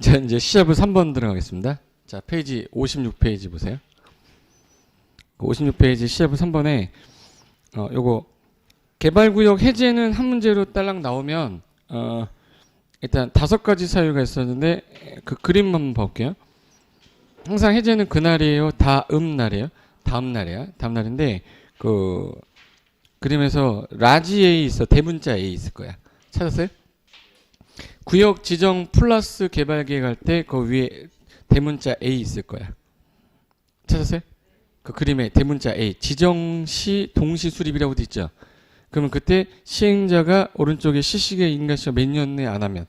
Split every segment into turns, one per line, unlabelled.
자, 이제 시합을 3번 들어가겠습니다. 자, 페이지 56페이지 보세요. 56페이지 시합을 3번에 요거 개발구역 해제는 한 문제로 딸랑 나오면 일단 5가지 사유가 있었는데 그 그림 한번 볼게요. 항상 해제는 그날이에요, 다음 날이에요, 다음 날이야, 다음 날인데 그 그림에서 라지 A 있어, 대문자 A 있을 거야. 찾았어요? 구역 지정 플러스 개발 계획할 때 그 위에 대문자 A 있을 거야. 찾았어요? 그 그림에 대문자 A 지정 시 동시 수립이라고 돼 있죠. 그러면 그때 시행자가 오른쪽에 시식의 인가시가 몇 년 내 안 하면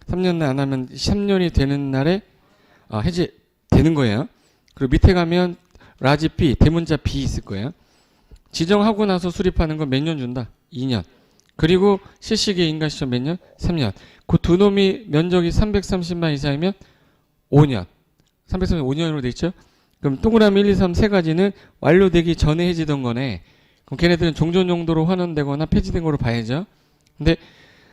3년 내 안 하면 3년이 되는 날에 해제되는 거예요. 그리고 밑에 가면 라지 B 대문자 B 있을 거예요. 지정하고 나서 수립하는 건 몇 년 준다? 2년. 그리고 시식의 인가 시점 몇 년? 3년. 그 두 놈이 면적이 330만 이상이면 5년. 335년으로 돼 있죠? 그럼 동그라미 1, 2, 3 세 가지는 완료되기 전에 해지던 거네. 그럼 걔네들은 종전 용도로 환원되거나 폐지된 거로 봐야죠. 근데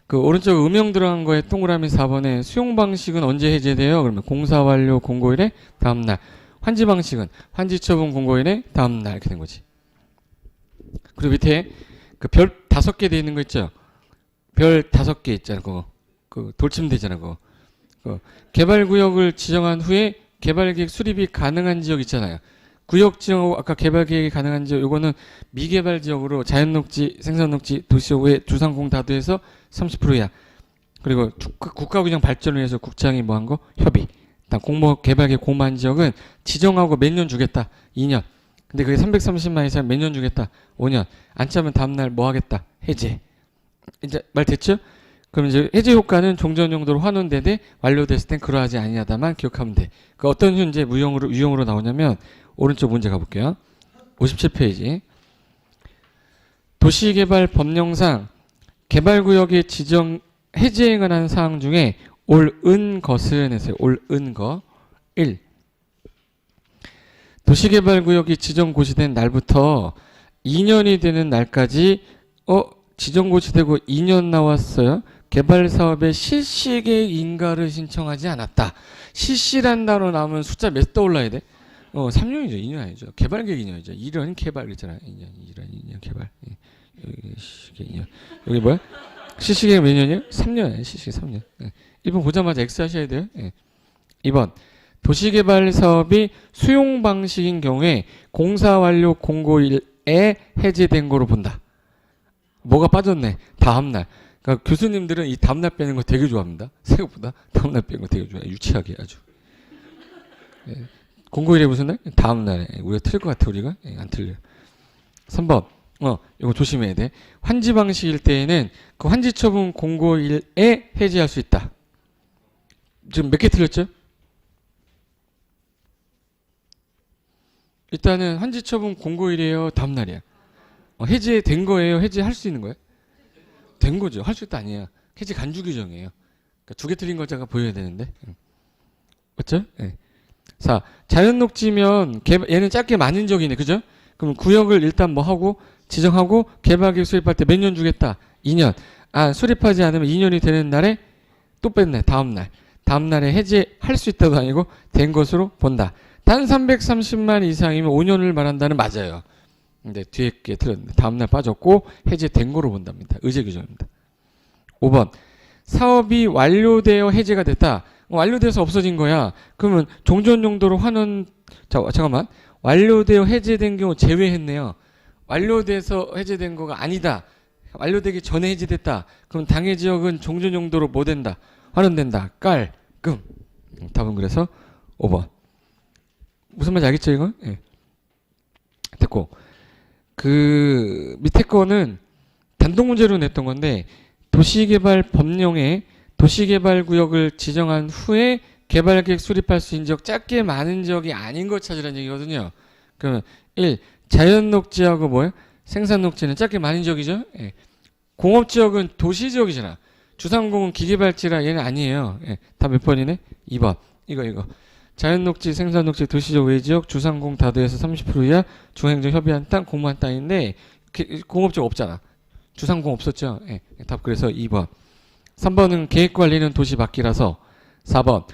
그 오른쪽 음영 들어간 거에 동그라미 4번에 수용 방식은 언제 해제돼요? 그러면 공사 완료 공고일에 다음 날. 환지 방식은 환지 처분 공고일에 다음 날 이렇게 된 거지. 그리고 밑에 그 별 5개 돼 있는 거 있죠? 별 5개 있잖아, 그거. 그 돌침되잖아, 그거. 그 개발구역을 지정한 후에 개발계획 수립이 가능한 지역 있잖아요. 구역 지정하고 아까 개발계획이 가능한 지역, 요거는 미개발 지역으로 자연녹지, 생산녹지, 도시오구의 주상공 다도에서 30%야. 그리고 국가균형 발전을 위해서 국장이 뭐 한 거? 협의. 공모 개발계획 공모한 지역은 지정하고 몇 년 주겠다? 2년. 근데 그게 330만 이상 몇 년 주겠다? 5년. 안 차면 다음날 뭐 하겠다? 해제. 이제 말 됐죠? 그럼 이제 해제 효과는 종전 용도로 환원되되 완료됐을 땐 그러하지 아니하다만 기억하면 돼. 그 어떤 현재 유형으로 나오냐면 오른쪽 문제 가볼게요. 57페이지. 도시개발 법령상 개발구역의 지정 해제행을 하는 사항 중에 옳은 것은 했어요. 옳은 거. 1. 도시개발구역이 지정고시된 날부터 2년이 되는 날까지 지정고시되고 2년 나왔어요. 개발사업의 실시계획 인가를 신청하지 않았다. 실시란 단어 나오면 숫자 몇 떠올라야 돼? 3년이죠. 2년 아니죠. 개발계획 2년이죠. 이런 개발 있잖아. 2년 개발. 여기 뭐야? 실시계획 몇 년이에요? 3년이에요. 실시계획 3년. 1번 보자마자 X 하셔야 돼요. 2번. 도시개발 사업이 수용 방식인 경우에 공사 완료 공고일에 해제된 거로 본다. 뭐가 빠졌네. 다음날. 그러니까 교수님들은 이 다음날 빼는 거 되게 좋아합니다. 생각보다 다음날 빼는 거 되게 좋아해요. 유치하게 아주. 공고일에 무슨 날? 다음날에. 우리가 틀릴 것 같아 우리가? 안 틀려요. 3번. 이거 조심해야 돼. 환지 방식일 때에는 그 환지 처분 공고일에 해제할 수 있다. 지금 몇 개 틀렸죠? 일단은 환지 처분 공고일이에요. 다음 날이야. 해제된 거예요. 해제할 수 있는 거예요? 된 거죠. 할 수 있다 아니에요. 해제 간주 규정이에요. 그러니까 2개 틀린 거자가 보여야 되는데. 맞죠? 네. 4. 자연 녹지면 얘는 짧게 많은 적이네. 그죠? 그럼 구역을 일단 뭐 하고 지정하고 개발계획 수립할 때 몇 년 주겠다? 2년. 수립하지 않으면 2년이 되는 날에 또 뺐네. 다음 날. 다음 날에 해제할 수 있다도 아니고 된 것으로 본다. 단 330만 이상이면 5년을 말한다는 맞아요. 근데 뒤에 게 틀렸는데 다음날 빠졌고 해제된 거로 본답니다. 의제 규정입니다. 5번. 사업이 완료되어 해제가 됐다. 완료돼서 없어진 거야. 그러면 종전 용도로 환원 잠깐만. 완료되어 해제된 경우 제외했네요. 완료돼서 해제된 거가 아니다. 완료되기 전에 해제됐다. 그럼 당해 지역은 종전 용도로 뭐 된다? 환원된다. 깔끔. 답은 그래서 5번. 무슨 말인지 알겠죠, 이거? 예. 됐고. 그 밑에 거는 단독 문제로 냈던 건데 도시개발 법령에 도시개발구역을 지정한 후에 개발계획 수립할 수 있는 지역 짧게 많은 지역이 아닌 거 찾으라는 얘기거든요. 그러면 1. 자연녹지하고 뭐예요? 생산녹지는 짧게 많은 지역이죠. 예. 공업지역은 도시지역이잖아. 주상공은 기계발지라 얘는 아니에요. 예. 다 몇 번이네? 2번. 이거. 자연녹지, 생산녹지, 도시적 외지역, 주상공 다도에서 30% 이하, 중행정 협의한 땅, 공모한 땅인데 공업지역 없잖아. 주상공 없었죠. 예. 답 그래서 2번. 3번은 계획관리는 도시 밖이라서 4번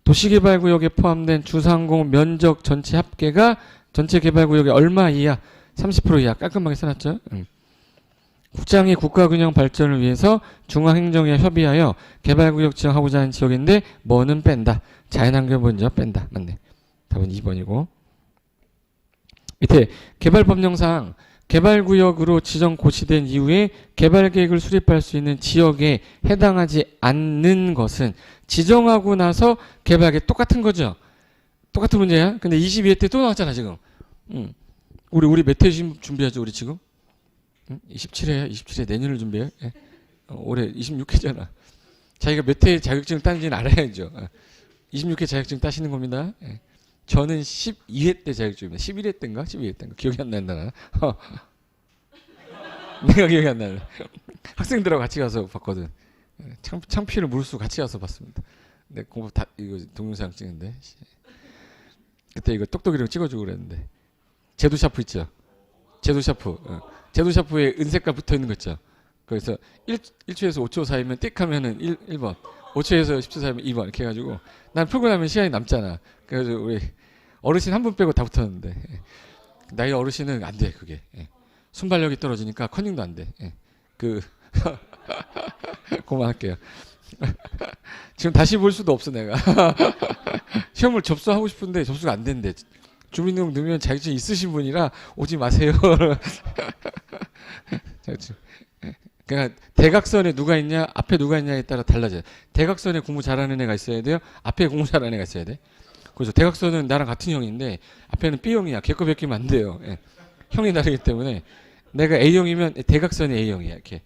도시개발구역에 포함된 주상공 면적 전체 합계가 전체 개발구역의 얼마 이하? 30% 이하. 깔끔하게 써놨죠. 국장이 국가균형 발전을 위해서 중앙행정에 협의하여 개발구역 지정하고자 하는 지역인데 뭐는 뺀다. 자연환경 먼저 뺀다. 맞네. 답은 2번이고. 밑에 개발법령상 개발구역으로 지정 고시된 이후에 개발계획을 수립할 수 있는 지역에 해당하지 않는 것은 지정하고 나서 개발계획 똑같은 거죠. 똑같은 문제야. 근데 22회 때 또 나왔잖아 지금. 우리 몇 회 준비하죠 우리 지금? 27회야. 27회 내년을 준비해. 예. 올해 26회잖아. 자기가 몇 회 자격증을 따는지는 알아야죠. 26회 자격증 따시는 겁니다. 예. 저는 12회 때 자격증입니다. 11회 때인가? 12회 때인가? 기억이 안 난다. 나. 내가 기억이 안 나네. 학생들하고 같이 가서 봤거든. 창피를 무릅쓰고 같이 가서 봤습니다. 내 공부 다 이거 동영상 찍는데 그때 이거 똑똑이랑 찍어주고 그랬는데 제도 샤프 있죠? 제도 샤프. 제도 샤프에 은색깔 붙어 있는 거 있죠? 그래서 1초에서 5초 사이면 띡 하면은 1번 5초에서 10초 사이면 2번 이렇게 해가지고 난 풀고 나면 시간이 남잖아. 그래서 우리 어르신 한 분 빼고 다 붙었는데 나이 어르신은 안 돼 그게. 순발력이 떨어지니까 커닝도 안 돼. 그 그만할게요. 지금 다시 볼 수도 없어 내가. 시험을 접수하고 싶은데 접수가 안 된대. 주민등록 넣으면 자격증 있으신 분이라 오지 마세요. 자격증. 그러니까 대각선에 누가 있냐 앞에 누가 있냐에 따라 달라져요. 대각선에 공부 잘하는 애가 있어야 돼요. 앞에 공부 잘하는 애가 있어야 돼. 그래서 대각선은 나랑 같은 형인데 앞에는 B형이야. 걔 거 베끼면 안 돼요. 형이 다르기 때문에 내가 A형이면 대각선이 A형이야. 이렇게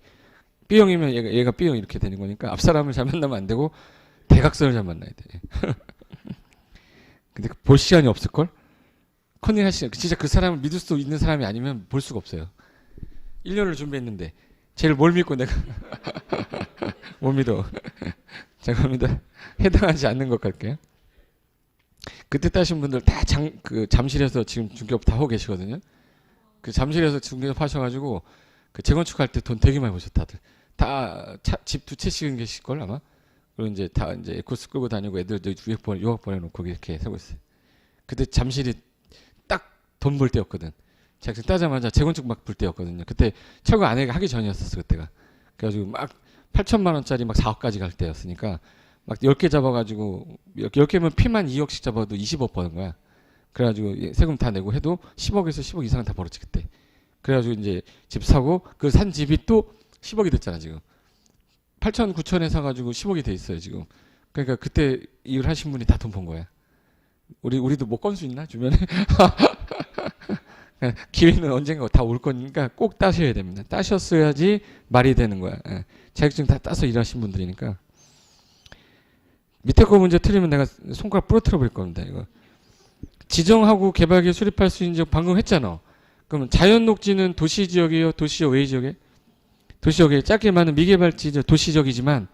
B형이면 얘가 B형 이렇게 되는 거니까 앞 사람을 잘 만나면 안 되고 대각선을 잘 만나야 돼. 근데 볼 시간이 없을 걸? 컨닝 할 시간. 진짜 그 사람을 믿을 수 있는 사람이 아니면 볼 수가 없어요. 1년을 준비했는데 쟤를 뭘 믿고 내가 못 믿어. 자 갑니다. 해당하지 않는 것 갈게요. 그때 따신 분들 다 잠실에서 지금 중개업 다 하고 계시거든요. 그 잠실에서 중개업 하셔가지고 그 재건축할 때 돈 되게 많이 버셨 다들. 다 집 두 채씩은 계실 걸 아마. 그리고 이제 다 이제 에코스 끌고 다니고 애들 유학 보내놓고 이렇게 살고 있어요. 그때 잠실이 딱 돈 벌 때였거든. 자격증 따자마자 재건축 막 볼 때였거든요. 그때 철거 아내가 하기 전이었었어 그때가. 그래가지고 막 8천만 원짜리 막 4억까지 갈 때였으니까 막 10개 잡아가지고 10개면 피만 2억씩 잡아도 20억 버는 거야. 그래가지고 세금 다 내고 해도 10억에서 10억 이상은 다 벌었지 그때. 그래가지고 이제 집 사고 그 산 집이 또 10억이 됐잖아 지금. 8천 9천에 사가지고 10억이 돼 있어요 지금. 그러니까 그때 일을 하신 분이 다 돈 번 거야. 우리도 뭐 건수 있나 주변에? 기회는 언젠가 다 올 거니까 꼭 따셔야 됩니다. 따셨어야지 말이 되는 거야. 자격증 다 따서 일하신 분들이니까. 밑에 거 문제 틀리면 내가 손가락 부러뜨려 버릴 겁니다. 이거. 지정하고 개발계획 수립할 수 있는 지역 방금 했잖아. 그럼 자연녹지는 도시지역이에요? 도시지역 외지역에? 도시지역에 짧게 말하면 미개발지 도시적이지만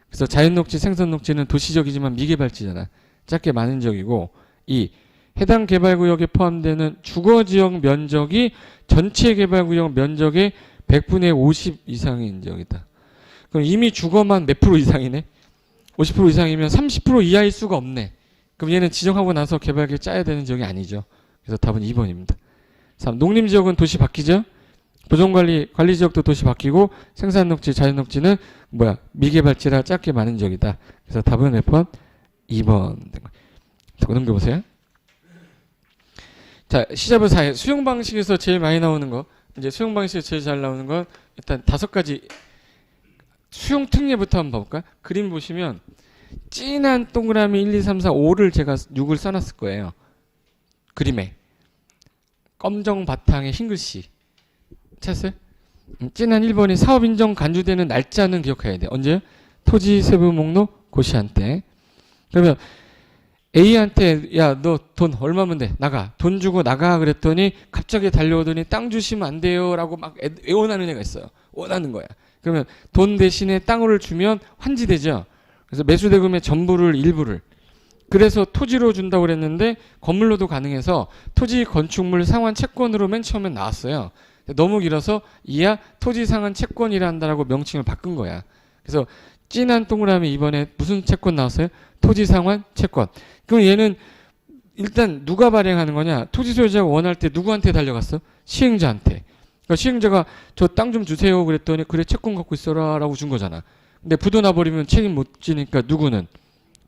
그래서 자연녹지 생선녹지는 도시적이지만 미개발지잖아. 짧게 많은 지역이고 이 해당 개발구역에 포함되는 주거지역 면적이 전체 개발구역 면적의 100분의 50 이상인 지역이다. 그럼 이미 주거만 몇 프로 이상이네? 50% 이상이면 30% 이하일 수가 없네. 그럼 얘는 지정하고 나서 개발계획 짜야 되는 지역이 아니죠. 그래서 답은 2번입니다. 3. 농림지역은 도시 바뀌죠? 보존관리, 관리지역도 도시 바뀌고 생산녹지, 자연녹지는 미개발지라 작게 많은 지역이다. 그래서 답은 몇 번? 2번. 자, 넘겨보세요. 자, 시작은 4회. 수용 방식에서 제일 많이 나오는 거. 이제 수용 방식에서 제일 잘 나오는 건 일단 5가지 수용 특례부터 한번 봐볼까요? 그림 보시면 진한 동그라미 1, 2, 3, 4, 5를 제가 6을 써놨을 거예요. 그림에. 검정 바탕에 흰 글씨. 찾았어요? 진한 1번이 사업 인정 간주되는 날짜는 기억해야 돼. 언제요? 토지 세부 목록 고시한 때. 그러면 A한테 야 너 돈 얼마면 돼? 나가. 돈 주고 나가 그랬더니 갑자기 달려오더니 땅 주시면 안 돼요 라고 막 애원하는 애가 있어요. 원하는 거야. 그러면 돈 대신에 땅을 주면 환지되죠. 그래서 매수대금의 전부를 일부를. 그래서 토지로 준다고 그랬는데 건물로도 가능해서 토지 건축물 상환 채권으로 맨 처음에 나왔어요. 너무 길어서 이야 토지 상환 채권이라 한다라고 명칭을 바꾼 거야. 그래서 진한 동그라미 이번에 무슨 채권 나왔어요? 토지 상환 채권. 그럼 얘는 일단 누가 발행하는 거냐? 토지 소유자가 원할 때 누구한테 달려갔어? 시행자한테. 그러니까 시행자가 저 땅 좀 주세요 그랬더니 그래 채권 갖고 있어라 라고 준 거잖아. 근데 부도 나버리면 책임 못 지니까 누구는?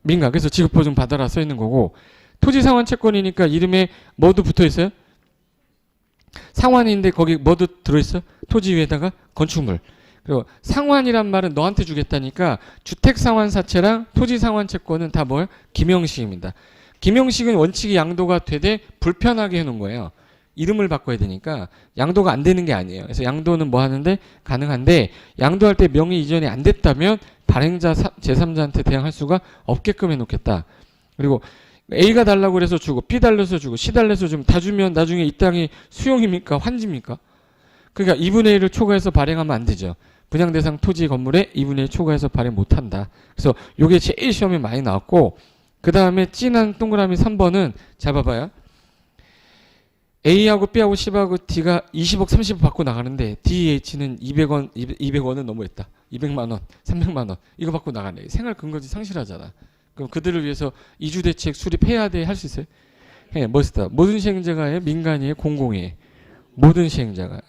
민간. 그래서 지급보증 받아라 써 있는 거고, 토지 상환 채권이니까 이름에 뭐도 붙어 있어요? 상환인데 거기 뭐도 들어있어? 토지 위에다가 건축물. 그리고 상환이란 말은 너한테 주겠다니까 주택 상환 사채랑 토지 상환 채권은 다 뭐예요? 김영식입니다. 김영식은 원칙이 양도가 되되 불편하게 해놓은 거예요. 이름을 바꿔야 되니까 양도가 안 되는 게 아니에요. 그래서 양도는 뭐 하는데 가능한데, 양도할 때 명의 이전이 안 됐다면 발행자 제3자한테 대항할 수가 없게끔 해놓겠다. 그리고 A가 달라고 그래서 주고 B 달려서 주고 C 달려서 주면 다 주면 나중에 이 땅이 수용입니까? 환지입니까? 그러니까 2분의 1을 초과해서 발행하면 안 되죠. 분양 대상 토지 건물에 2분의 1 초과해서 발행 못한다. 그래서 이게 제일 시험에 많이 나왔고, 그 다음에 진한 동그라미 3번은 잘 봐봐요. A하고 B하고 C하고 D가 20억 30억 받고 나가는데 DH는 200원, 200원은 너무했다. 200만 원, 300만 원 이거 받고 나가네. 생활 근거지 상실하잖아. 그럼 그들을 위해서 이주대책 수립해야 돼? 할 수 있어요? 해. 멋있다. 모든 시행자가 해? 민간이 해? 공공이 해? 모든 시행자가.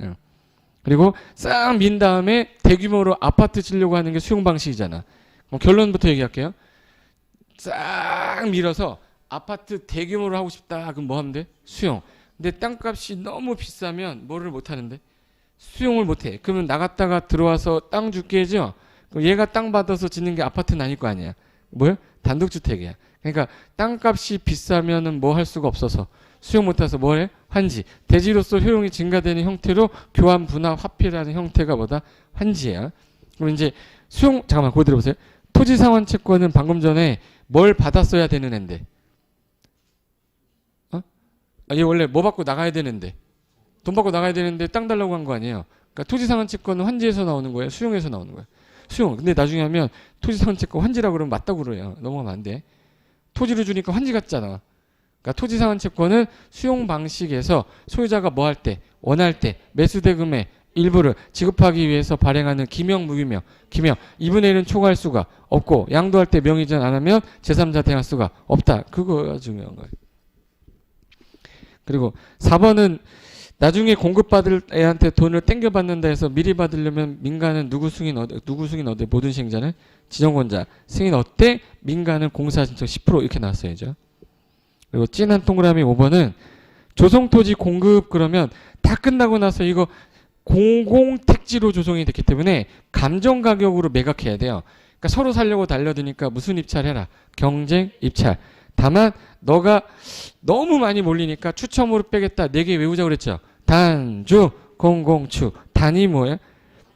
그리고 싹 민 다음에 대규모로 아파트 지려고 하는 게 수용 방식이잖아. 그럼 결론부터 얘기할게요. 싹 밀어서 아파트 대규모로 하고 싶다. 그럼 뭐 하면 돼? 수용. 근데 땅값이 너무 비싸면 뭐를 못 하는데? 수용을 못 해. 그러면 나갔다가 들어와서 땅 줄게 해죠. 그럼 얘가 땅 받아서 짓는 게 아파트는 아닐 거 아니야. 뭐야? 단독주택이야. 그러니까 땅값이 비싸면은 뭐 할 수가 없어서 수용 못해서 뭘 해? 환지. 대지로서 효용이 증가되는 형태로 교환, 분할, 화폐라는 형태가 뭐다? 환지야. 그럼 이제 수용, 잠깐만 그거 들어보세요. 토지 상환 채권은 방금 전에 뭘 받았어야 되는 앤데. 얘 원래 뭐 받고 나가야 되는데. 돈 받고 나가야 되는데 땅 달라고 한 거 아니에요. 그러니까 토지 상환 채권은 환지에서 나오는 거예요? 수용에서 나오는 거예요? 수용. 근데 나중에 하면 토지 상환 채권 환지라고 그러면 맞다고 그래요. 넘어가면 안 돼. 토지를 주니까 환지 같잖아. 그러니까 토지 상환 채권은 수용 방식에서 소유자가 뭐 할 때, 원할 때 매수 대금의 일부를 지급하기 위해서 발행하는 기명, 무기명. 기명 2분의 1은 초과할 수가 없고, 양도할 때 명의전 안 하면 제3자 대항할 수가 없다. 그거가 중요한 거예요. 그리고 4번은 나중에 공급받을 애한테 돈을 땡겨받는다 해서 미리 받으려면 민간은 누구 승인 어때? 모든 시행자는 지정권자. 승인 어때? 민간은 공사 신청 10% 이렇게 나왔어야죠. 그리고 진한 동그라미 5번은 조성토지 공급. 그러면 다 끝나고 나서 이거 공공택지로 조성이 됐기 때문에 감정가격으로 매각해야 돼요. 그러니까 서로 살려고 달려드니까 무슨 입찰해라? 경쟁 입찰. 다만 너가 너무 많이 몰리니까 추첨으로 빼겠다. 4개 외우자 그랬죠. 단주, 공공추. 단이 뭐예요?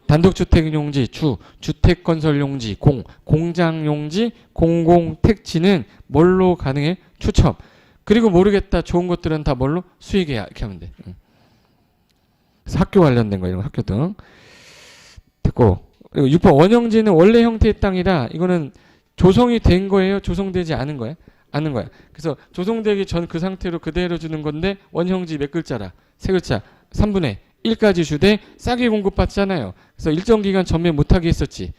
단독주택용지, 주, 주택건설용지, 공장용지, 공공택지는 뭘로 가능해? 추첨. 그리고 모르겠다. 좋은 것들은 다 뭘로? 수익이야. 이렇게 하면 돼. 그래서 학교 관련된 거, 이런 거 학교 등. 됐고. 그리고 6번 원형지는 원래 형태의 땅이라 이거는 조성이 된 거예요? 조성되지 않은 거예요? 않는 거야. 그래서 조성되기 전 그 상태로 그대로 주는 건데 원형지 몇 글자라? 3글자. 3분의 1까지 주되 싸게 공급받잖아요. 그래서 일정 기간 전매 못하게 했었지.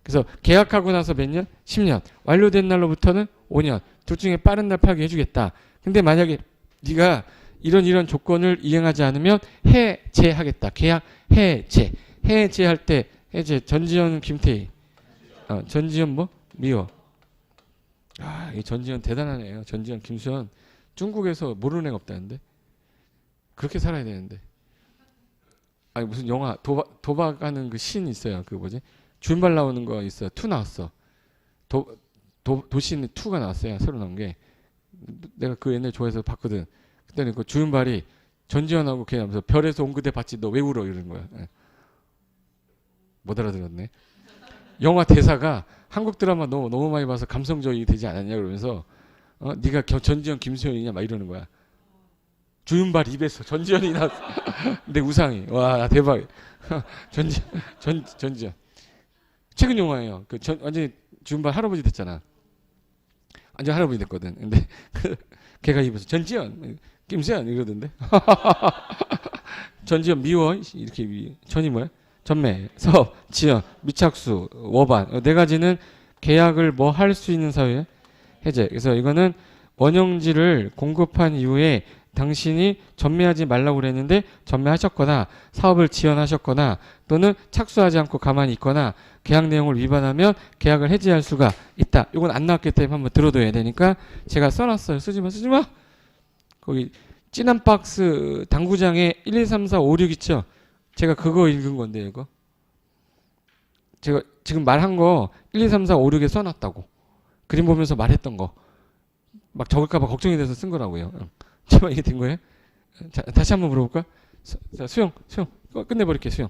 그래서 계약하고 나서 몇 년? 10년. 완료된 날로부터는 5년. 둘 중에 빠른 날 팔게 해주겠다. 근데 만약에 네가 이런 조건을 이행하지 않으면 해제하겠다. 계약 해제. 해제할 때 해제. 전지현, 김태희. 전지현 뭐? 미워. 이 전지현 대단하네요. 전지현, 김수현. 중국에서 모르는 애가 없다는데. 그렇게 살아야 되는데. 아니 무슨 영화 도박하는 그 씬 있어요. 그 뭐지? 주윤발 나오는 거 있어요. 2 나왔어. 도신 2가 나왔어요. 새로 나온 게. 내가 그 옛날에 좋아해서 봤거든. 그때는 그 주윤발이 전지현하고 걔 하면서 별에서 온 그대 봤지 너 왜 울어 이러는 거야. 못 알아들었네. 영화 대사가 한국 드라마 너무 많이 봐서 감성적이 되지 않았냐 그러면서 네가 전지현 김수현이냐 막 이러는 거야. 주윤발 입에서 전지현이 나왔어. 근데 우상이 와 대박. 전지현 최근 영화예요. 완전히 주윤발 할아버지 됐잖아. 완전 할아버지 됐거든. 근데 걔가 입에서 전지현 김수현 이러던데. 전지현 미워 이렇게 전이 뭐야? 전매, 사업, 지연, 미착수, 워반 네 가지는 계약을 뭐 할 수 있는 사유예요? 해제. 그래서 이거는 원형지를 공급한 이후에 당신이 전매하지 말라고 그랬는데 전매하셨거나 사업을 지연하셨거나 또는 착수하지 않고 가만히 있거나 계약 내용을 위반하면 계약을 해지할 수가 있다. 이건 안 나왔기 때문에 한번 들어둬야 되니까 제가 써놨어요. 쓰지마 쓰지마. 거기 진한 박스 당구장에 1, 2, 3, 4, 5, 6 있죠. 제가 그거 읽은 건데 이거. 제가 지금 말한 거 1, 2, 3, 4, 5, 6에 써놨다고. 그림 보면서 말했던 거. 막 적을까봐 걱정이 돼서 쓴 거라고요. 정말 이게 된 거예요? 자, 다시 한번 물어볼까? 자, 수용. 끝내버릴게, 수용.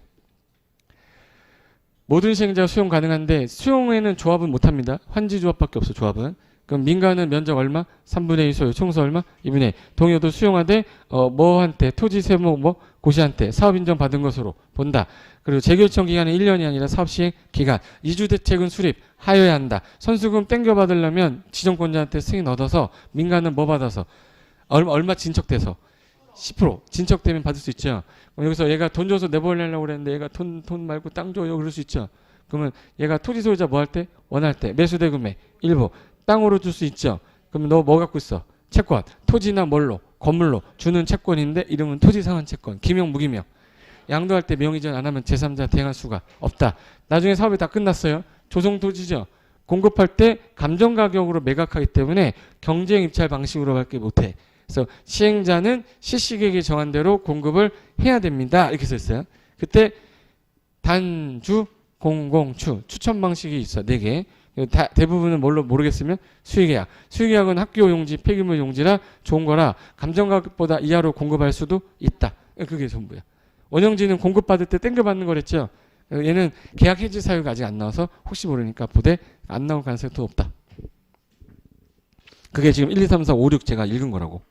모든 시행자 수용 가능한데 수용에는 조합은 못합니다. 환지 조합밖에 없어, 조합은. 그럼 민간은 면적 얼마? 3분의 2 소유, 총수 얼마? 2분의 1. 동의어도 수용하되 뭐한테 토지 세목 뭐 고시한테 사업 인정 받은 것으로 본다. 그리고 재결청 기간은 1년이 아니라 사업 시행 기간. 이주대책은 수립 하여야 한다. 선수금 땡겨 받으려면 지정권자한테 승인 얻어서 민간은 뭐 받아서 얼마 진척돼서 10% 진척되면 받을 수 있죠. 그럼 여기서 얘가 돈 줘서 내보내려고 그랬는데 얘가 돈 말고 땅 줘요 그럴 수 있죠. 그러면 얘가 토지 소유자 뭐 할 때? 원할 때 매수대 금액 일부 땅으로 줄 수 있죠. 그러면 너 뭐 갖고 있어? 채권. 토지나 뭘로? 건물로 주는 채권인데 이름은 토지상환 채권. 기명 무기명. 양도할 때 명의전 안 하면 제3자 대행할 수가 없다. 나중에 사업이 다 끝났어요. 조성토지죠. 공급할 때 감정가격으로 매각하기 때문에 경쟁 입찰 방식으로 밖에 못해. 그래서 시행자는 실시계획에 정한 대로 공급을 해야 됩니다. 이렇게 썼어요. 그때 단주, 공공추 추천 방식이 있어. 4개. 대부분은 뭘로 모르겠으면 수의계약. 수의계약은 학교 용지, 폐기물 용지라 좋은 거라 감정가격보다 이하로 공급할 수도 있다. 그게 전부야. 원형지는 공급받을 때 땡겨받는 거랬죠. 얘는 계약 해지 사유가 아직 안 나와서 혹시 모르니까 부대 안 나올 가능성이 더 높다. 그게 지금 1, 2, 3, 4, 5, 6 제가 읽은 거라고.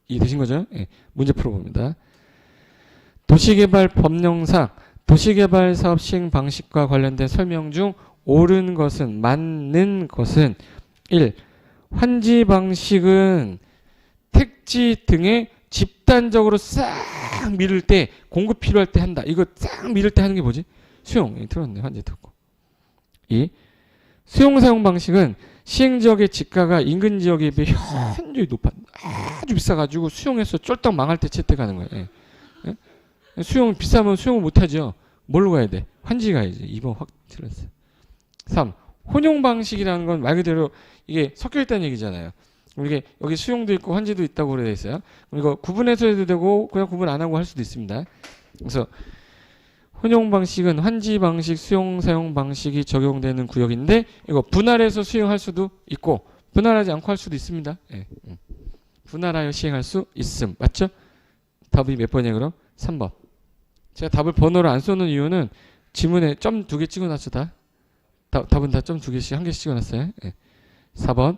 이해되신 거죠? 예. 문제 풀어봅니다. 도시개발 법령상 도시개발 사업 시행 방식과 관련된 설명 중 옳은 것은 맞는 것은 1. 환지 방식은 택지 등에 집단적으로 싹 미룰 때 공급 필요할 때 한다. 이거 싹 미룰 때 하는 게 뭐지? 수용. 들었네. 환지 듣고. 2. 수용 사용 방식은 시행지역의 지가가 인근 지역에 비해 현저히 높아. 아주 비싸가지고 수용해서 쫄딱 망할 때 채택하는 거예요. 예. 예? 수용 비싸면 수용을 못하죠. 뭘로 가야 돼? 환지 가야지. 2번 확 틀렸어요. 3. 혼용 방식이라는 건 말 그대로 이게 섞여 있다는 얘기잖아요. 이게 여기 수용도 있고 환지도 있다고 그래 있어요. 이거 구분해서 해도 되고 그냥 구분 안 하고 할 수도 있습니다. 그래서 혼용 방식은 환지 방식, 수용 사용 방식이 적용되는 구역인데 이거 분할해서 수용할 수도 있고 분할하지 않고 할 수도 있습니다. 예. 분할하여 시행할 수 있음. 맞죠? 답이 몇 번이에요 그럼? 3번. 제가 답을 번호로 안 쏘는 이유는 지문에 점 2개 찍어놨죠 다. 답은 다 점 2개씩 1개씩 찍어놨어요. 예. 4번.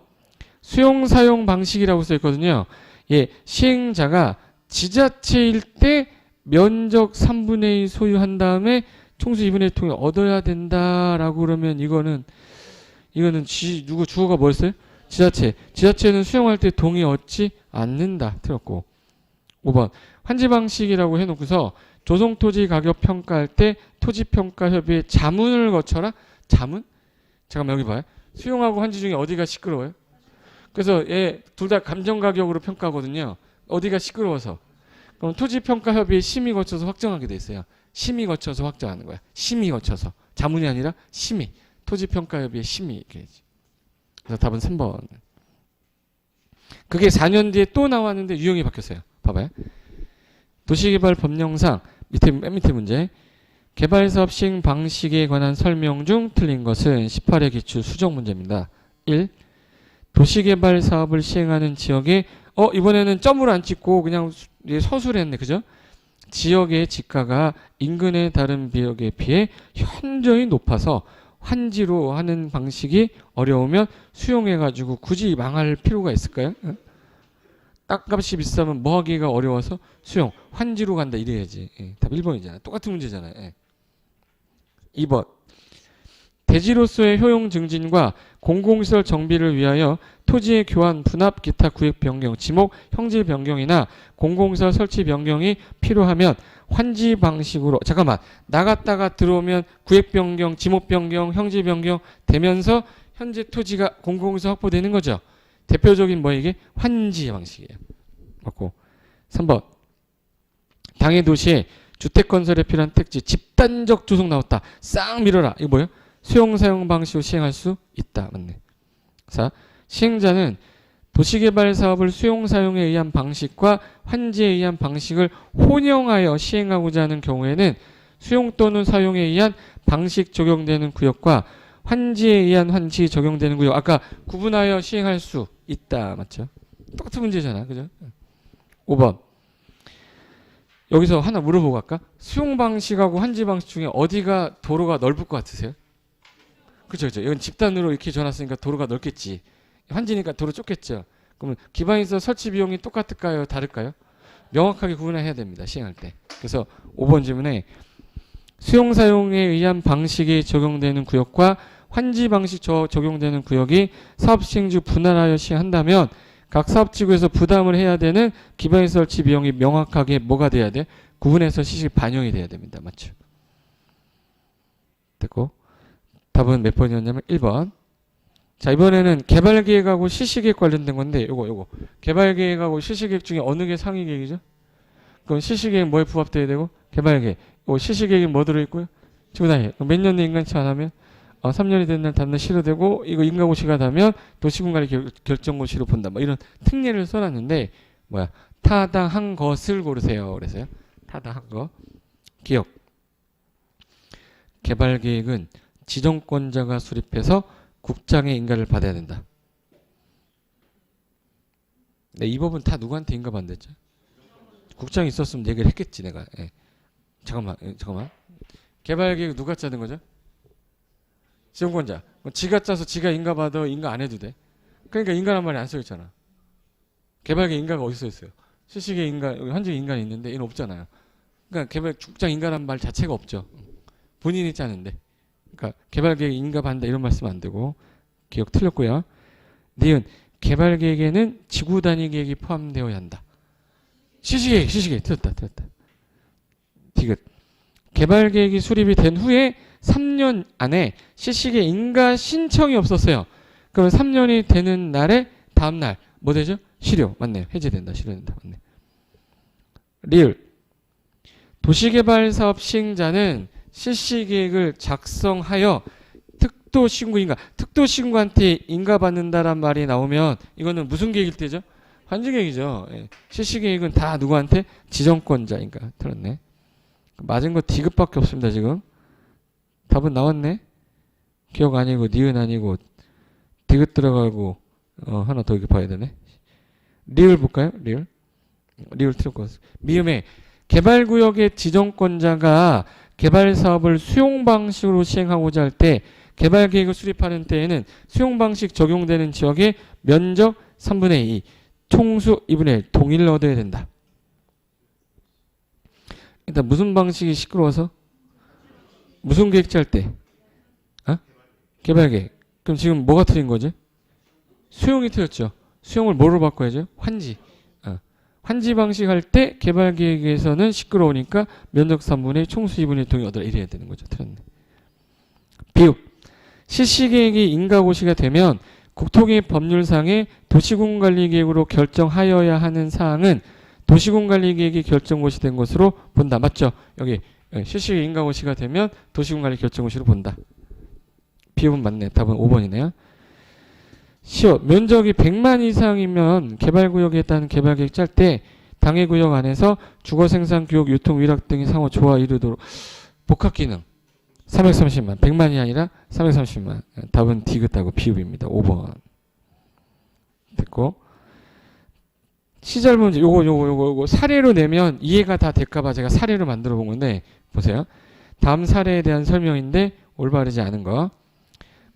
수용 사용 방식이라고 써 있거든요. 예, 시행자가 지자체일 때 면적 3분의 2 소유한 다음에 총수 2분의 1 통해 얻어야 된다라고 그러면 이거는 누구 주어가 뭐였어요? 지자체. 지자체는 수용할 때 동의 얻지 않는다. 틀렸고. 5번. 환지 방식이라고 해놓고서 조성토지 가격 평가할 때 토지평가협의회 자문을 거쳐라. 자문? 잠깐만 여기 봐요. 수용하고 환지 중에 어디가 시끄러워요? 그래서 얘 둘 다 감정가격으로 평가하거든요. 어디가 시끄러워서. 그럼 토지평가협의회 심의 거쳐서 확정하게 돼 있어요. 심의 거쳐서 확정하는 거야. 심의 거쳐서. 자문이 아니라 심의. 토지평가협의회 심의. 그래서 답은 3번. 그게 4년 뒤에 또 나왔는데 유형이 바뀌었어요. 봐봐요. 도시개발 법령상 맨 밑에 문제. 개발사업 시행 방식에 관한 설명 중 틀린 것은 18회 기출 수정 문제입니다. 1. 도시개발 사업을 시행하는 지역에 이번에는 점으로 안 찍고 그냥 서술을 했네. 그죠? 지역의 지가가 인근의 다른 지역에 비해 현저히 높아서 환지로 하는 방식이 어려우면 수용해가지고 굳이 망할 필요가 있을까요? 땅값이 비싸면 뭐 하기가 어려워서 수용, 환지로 간다 이래야지. 예, 답 1번이잖아. 똑같은 문제잖아요. 예. 2번. 대지로서의 효용 증진과 공공시설 정비를 위하여 토지의 교환, 분합, 기타 구획 변경, 지목, 형질 변경이나 공공시설 설치 변경이 필요하면 환지 방식으로 잠깐만 나갔다가 들어오면 구획 변경, 지목 변경, 형지 변경 되면서 현재 토지가 공공에서 확보되는 거죠. 대표적인 뭐 이게 환지 방식이에요. 맞고 3번 당해 도시에 주택 건설에 필요한 택지 집단적 조성 나왔다. 싹 밀어라. 이거 뭐예요? 수용 사용 방식으로 시행할 수 있다. 맞네. 4. 시행자는 도시개발 사업을 수용 사용에 의한 방식과 환지에 의한 방식을 혼용하여 시행하고자 하는 경우에는 수용 또는 사용에 의한 방식 적용되는 구역과 환지에 의한 환지 적용되는 구역 아까 구분하여 시행할 수 있다. 맞죠? 똑같은 문제잖아. 그죠? 5번 여기서 하나 물어보고 갈까? 수용 방식하고 환지 방식 중에 어디가 도로가 넓을 것 같으세요? 그렇죠, 그렇죠. 이건 집단으로 이렇게 줘놨으니까 도로가 넓겠지. 환지니까 도로 좁겠죠. 그러면 기반시설 설치 비용이 똑같을까요? 다를까요? 명확하게 구분해야 됩니다. 시행할 때. 그래서 5번 질문에 수용 사용에 의한 방식이 적용되는 구역과 환지 방식 적용되는 구역이 사업 시행 중 분할하여 시행한다면 각 사업지구에서 부담을 해야 되는 기반시설 설치 비용이 명확하게 뭐가 돼야 돼? 구분해서 시식 반영이 돼야 됩니다. 맞죠? 됐고 답은 몇 번이었냐면 1번. 자 이번에는 개발계획하고 실시계획 관련된 건데 요거 개발계획하고 실시계획 중에 어느 게 상위 계획이죠? 그럼 실시계획 뭐에 부합돼야 되고 개발계획 실시계획이 뭐 들어있고요? 지구 단위 몇 년 내 인간치 안 하면 3년이 된 날 다음날 실효되고 이거 인가고시가 되면 도시군관리 결정고시로 본다. 뭐 이런 특례를 써놨는데 뭐야 타당한 것을 고르세요. 그래서요. 타당한 거. 기억. 개발계획은 지정권자가 수립해서 국장의 인가를 받아야 된다. 네, 이 법은 다 누구한테 인가 받는댔죠? 국장이 있었으면 얘기를 했겠지 내가. 예. 잠깐만. 개발계획 누가 짜는 거죠? 지정권자. 지가 짜서 지가 인가 받아 인가 안 해도 돼. 그러니까 인가란 말이 안 써있잖아. 개발계획 인가가 어디 써있어요? 실시계획 인가, 여기 현재 인가는 있는데 얘는 없잖아요. 그러니까 개발 국장 인가란 말 자체가 없죠. 본인이 짜는데. 그러니까 개발계획 인가 받는다 이런 말씀 안 되고 기억 틀렸고요. 니은 개발계획에는 지구 단위 계획이 포함되어야 한다. 실시계획 틀렸다. 디귿 개발계획이 수립이 된 후에 3년 안에 실시계획 인가 신청이 없었어요. 그러면 3년이 되는 날에 다음 날 뭐 되죠? 실효. 맞네요. 해제된다. 실효된다. 맞네. 리을 도시개발사업 시행자는 실시계획을 작성하여 특도시군인가 특도시군한테 인가받는다란 말이 나오면 이거는 무슨 계획일 때죠? 환지계획이죠. 예. 실시계획은 다 누구한테? 지정권자인가. 틀렸네. 맞은 거 디귿밖에 없습니다. 지금 답은 나왔네. 기억 아니고 니은 아니고 디귿 들어가고 하나 더 이렇게 봐야 되네. 리을 볼까요? 리을 틀렸고 미음에 개발구역의 지정권자가 개발사업을 수용방식으로 시행하고자 할 때 개발계획을 수립하는 때에는 수용방식 적용되는 지역의 면적 3분의 2, 총수 2분의 1 동일을 얻어야 된다. 일단 무슨 방식이 시끄러워서? 무슨 계획 짤 때? 개발계획. 그럼 지금 뭐가 틀린 거지? 수용이 틀렸죠. 수용을 뭐로 바꿔야죠? 환지. 환지 방식 할 때 개발계획에서는 시끄러우니까 면적 3분의 총수 2분의 1 동의 얻어라 이래야 되는 거죠. 틀렸네. 비읍. 실시계획이 인가고시가 되면 국토계획 법률상의 도시군관리계획으로 결정하여야 하는 사항은 도시군관리계획이 결정고시 된 것으로 본다. 맞죠? 여기 실시계획 인가고시가 되면 도시군관리 결정고시로 본다. 비읍은 맞네. 답은 5번이네요. 시옷 면적이 100만 이상이면 개발구역에 따른 개발계획 짤 때 당해구역 안에서 주거생산, 교육, 유통, 위락 등의 상호 조화 이루도록 복합기능 330만 100만이 아니라 330만 답은 디귿하고 비읍입니다. 5번 됐고 시절 문제 요거 사례로 내면 이해가 다 될까봐 제가 사례로 만들어 본 건데 보세요. 다음 사례에 대한 설명인데 올바르지 않은 거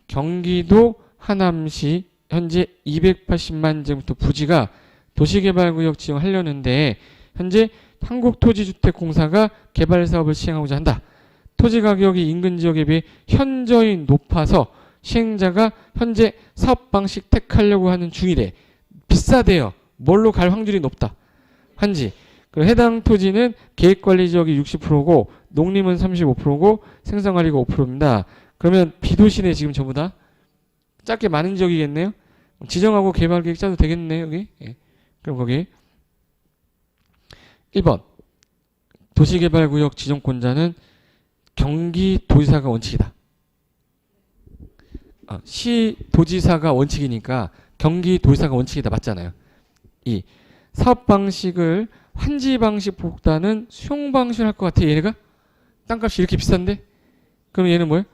경기도 하남시 현재 280만 제곱미터 부지가 도시개발구역 지정하려는데 현재 한국토지주택공사가 개발사업을 시행하고자 한다. 토지 가격이 인근 지역에 비해 현저히 높아서 시행자가 현재 사업 방식 택하려고 하는 중이래. 비싸대요. 뭘로 갈 확률이 높다. 환지. 그리고 해당 토지는 계획관리지역이 60%고 농림은 35%고 생산관리가 5%입니다. 그러면 비도시네 지금 전부 다? 작게 많은 지역이겠네요. 지정하고 개발계획 짜도 되겠네 여기. 예. 그럼 거기 1번 도시개발구역 지정권자는 경기도지사가 원칙이다. 시도지사가 원칙이니까 경기도지사가 원칙이다. 맞잖아요. 2. 사업 방식을 환지 방식보다는 수용 방식을 할 것 같아. 얘네가 땅값이 이렇게 비싼데? 그럼 얘는 뭐예요?